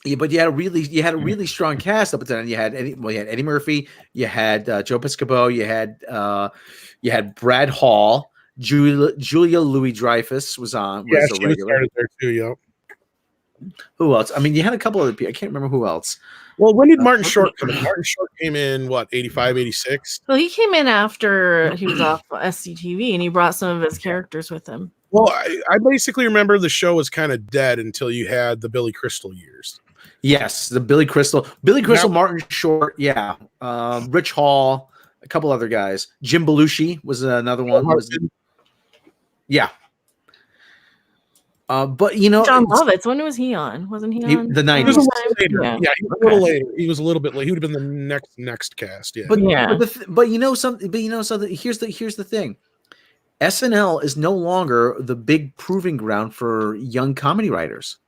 yeah, but you had a really strong cast up until then. You had Eddie Murphy, you had Joe Piscopo, you had Brad Hall, Julia Louis-Dreyfus was on. Yeah, Was she a was regular. started there too. Yep. Who else? I mean, you had a couple other people. I can't remember who else. Well, when did Martin Short come in? Martin Short came in what 85, 86? Well, he came in after he was off SCTV, and he brought some of his characters with him. Well, I basically remember the show was kind of dead until you had the Billy Crystal years. Yes, the Billy Crystal, Martin Short, yeah, Rich Hall, a couple other guys. Jim Belushi was another one. Yeah. But you know, John Lovitz, when was he on? Wasn't he on? the He 90s. was a little later. Yeah. Yeah, he was a little later. He was a little bit late. He would have been the next cast. Yeah. But Yeah. but you know something. But you know something. Here's the thing. SNL is no longer the big proving ground for young comedy writers.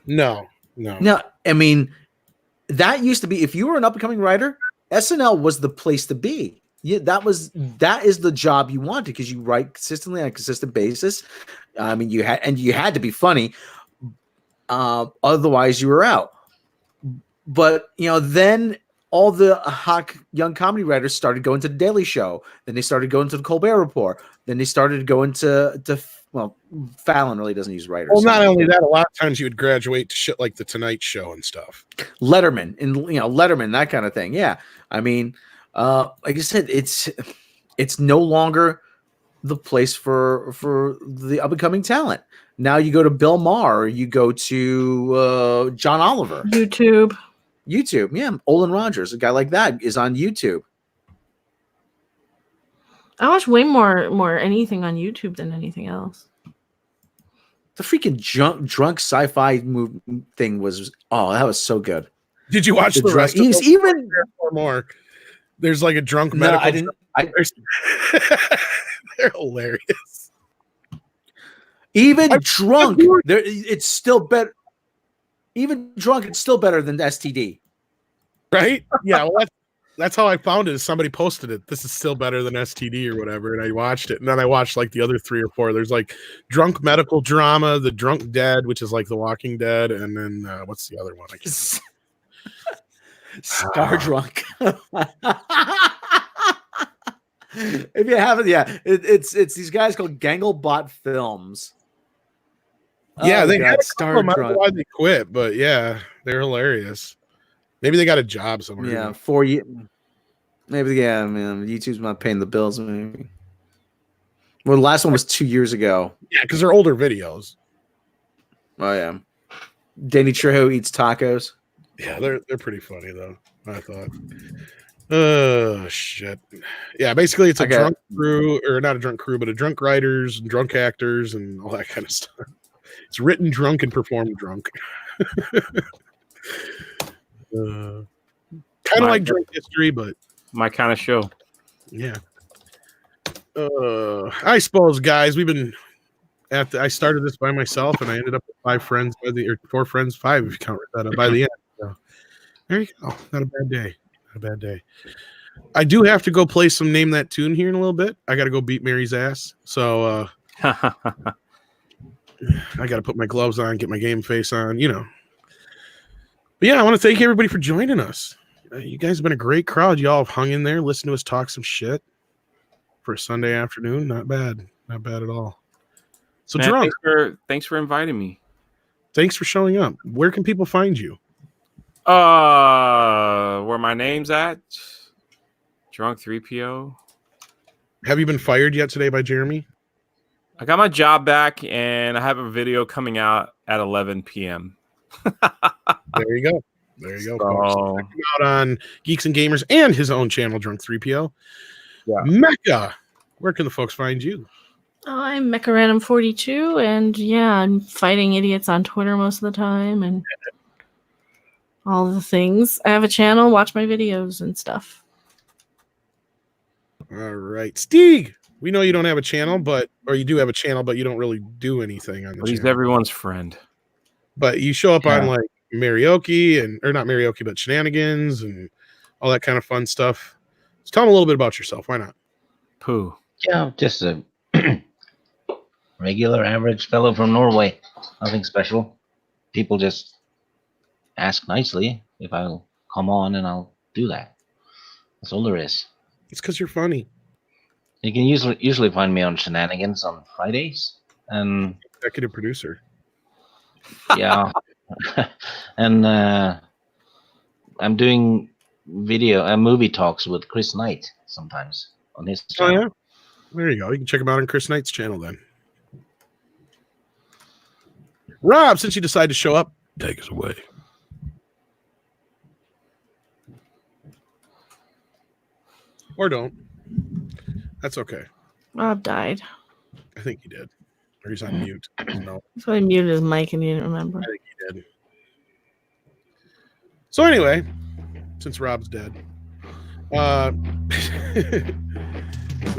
No. No, I mean that used to be. If you were an up and coming writer, SNL was the place to be. Yeah, that is the job you wanted because you write consistently on a consistent basis. I mean, you had to be funny. Otherwise, you were out. But you know, then all the hot young comedy writers started going to the Daily Show. Then they started going to the Colbert Report. Then they started going to Fallon really doesn't use writers. Well, not only that, a lot of times you would graduate to shit like the Tonight Show and stuff. Letterman and Letterman, that kind of thing. Yeah, I mean, like I said, it's no longer the place for the up and coming talent. Now you go to Bill Maher, or you go to John Oliver, YouTube. Yeah, Olin Rogers, a guy like that is on YouTube. I watch way more anything on YouTube than anything else. The freaking drunk sci-fi thing was that was so good. Did you watch the rest of He's those? even Or more? There's like a drunk No, medical. I didn't. They're hilarious. Even drunk, it's still better. Even drunk, it's still better than STD. Right? Yeah, well, that's how I found it. Is somebody posted it. This is still better than STD or whatever, and I watched it. And then I watched like the other 3 or 4. There's like drunk medical drama, The Drunk Dead, which is like The Walking Dead, and then what's the other one? I can't Star drunk. If you haven't, yeah, it's these guys called Ganglebot Films. Yeah, Oh, they God, had a Star couple. I don't know drunk. why they quit, but yeah, they're hilarious. Maybe they got a job somewhere. Yeah, 4 years. Maybe, yeah, man. YouTube's not paying the bills. Maybe. Well, the last one was 2 years ago. Yeah, because they're older videos. Oh yeah. Danny Trejo eats tacos. Yeah, they're pretty funny though. I thought. Oh shit. Yeah, basically it's a Okay. drunk crew, or not a drunk crew, but a drunk writers and drunk actors and all that kind of stuff. It's written drunk and performed drunk. Kind of like Drunk History, but My kind of show. yeah. I suppose, guys, we've been I started this by myself, and I ended up with 5 friends or 4 friends, 5 if you count that by the end. So there you go. Not a bad day. Not a bad day. I do have to go play some Name That Tune here in a little bit. I got to go beat Mary's ass. So I got to put my gloves on, get my game face on, you know. But yeah, I want to thank everybody for joining us. You guys have been a great crowd. Y'all have hung in there, listened to us talk some shit for a Sunday afternoon. Not bad. Not bad at all. So, Man, Drunk, thanks for inviting me. thanks for showing up. Where can people find you? Where my name's at? Drunk 3PO. Have you been fired yet today by Jeremy? I got my job back, and I have a video coming out at 11 p.m. There you go. There you go. folks. So, Check him out on Geeks and Gamers and his own channel, Drunk 3PO. Yeah. Mecca, where can the folks find you? Oh, I'm MechaRandom42, and yeah, I'm fighting idiots on Twitter most of the time, and all the things. I have a channel, watch my videos and stuff. All right. Steeg, We know you don't have a channel, or you do have a channel, but you don't really do anything on the But he's channel. everyone's friend. But you show up on Yeah. like Marioki or not Marioki, but Shenanigans and all that kind of fun stuff. So tell them a little bit about yourself. Why not? Pooh. Yeah, just a regular, average fellow from Norway. Nothing special. People just ask nicely if I'll come on, and I'll do that. That's all there is. It's because you're funny. You can usually find me on Shenanigans on Fridays, and Executive producer. yeah, and I'm doing movie talks with Chris Knight sometimes on his Oh channel. yeah. There you go. You can check him out on Chris Knight's channel then. Rob, since you decided to show up, take us away. Or don't. That's okay. Rob died. I think he did. Or he's on mute. No, So he muted his mic and he didn't remember. I think he did. So anyway, since Rob's dead, we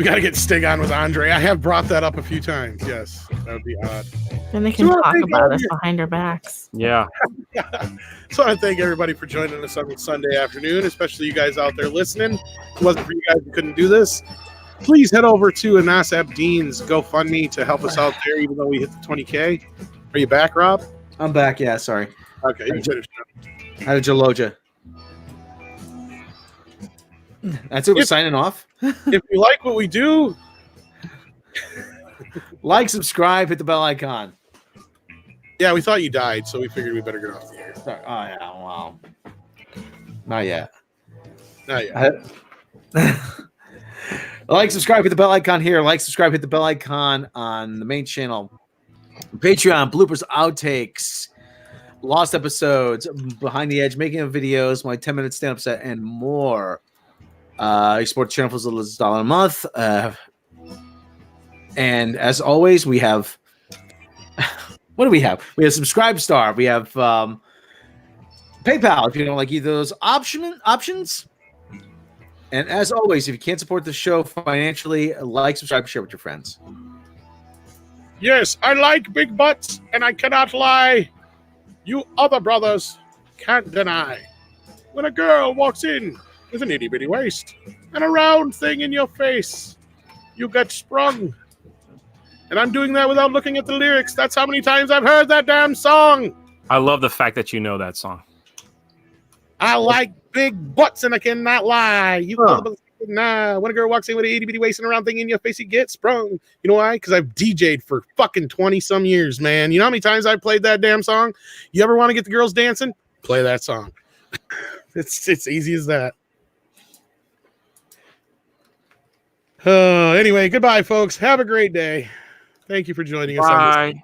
got to get Stig on with Andre. I have brought that up a few times. Yes, that would be odd. And they can So I talk think about I'll us be- behind our backs. Yeah. So I want to thank everybody for joining us on Sunday afternoon, especially you guys out there listening. If it wasn't for you guys, we couldn't do this. Please head over to Anas Abdeen's GoFundMe to help us out there, even though we hit the 20K. Are you back, Rob? I'm back. Yeah, sorry. Okay, you can finish. How did Jaloja? That's it. We're If- signing off. If you like what we do, Like, subscribe, hit the bell icon. yeah, we thought you died, so we figured we better get off the air. Sorry. Oh yeah. Wow. Not yet. Not yet. Like, subscribe, hit the bell icon here. Like, subscribe, hit the bell icon on the main channel. Patreon, bloopers, outtakes, lost episodes, behind the edge, making of videos, my 10-minute stand-up set, and more. You support the channel for as little as $1 a month. And as always, we have what do we have? We have Subscribestar. We have PayPal if you don't like either of those options. And as always, if you can't support the show financially, like, subscribe, share with your friends. Yes, I like big butts, and I cannot lie. You other brothers can't deny. When a girl walks in with an itty bitty waist and a round thing in your face, you get sprung. And I'm doing that without looking at the lyrics. That's how many times I've heard that damn song. I love the fact that you know that song. I like big butts, and I cannot lie. You Huh. other brothers can't deny. When a girl walks in with an itty bitty waist and a round thing in your face, you get sprung. You know why? Because I've DJ'd for fucking 20 some years, man. You know how many times I've played that damn song? You ever want to get the girls dancing? Play that song. It's easy as that. Anyway, goodbye, folks. Have a great day. Thank you for joining us on this Bye.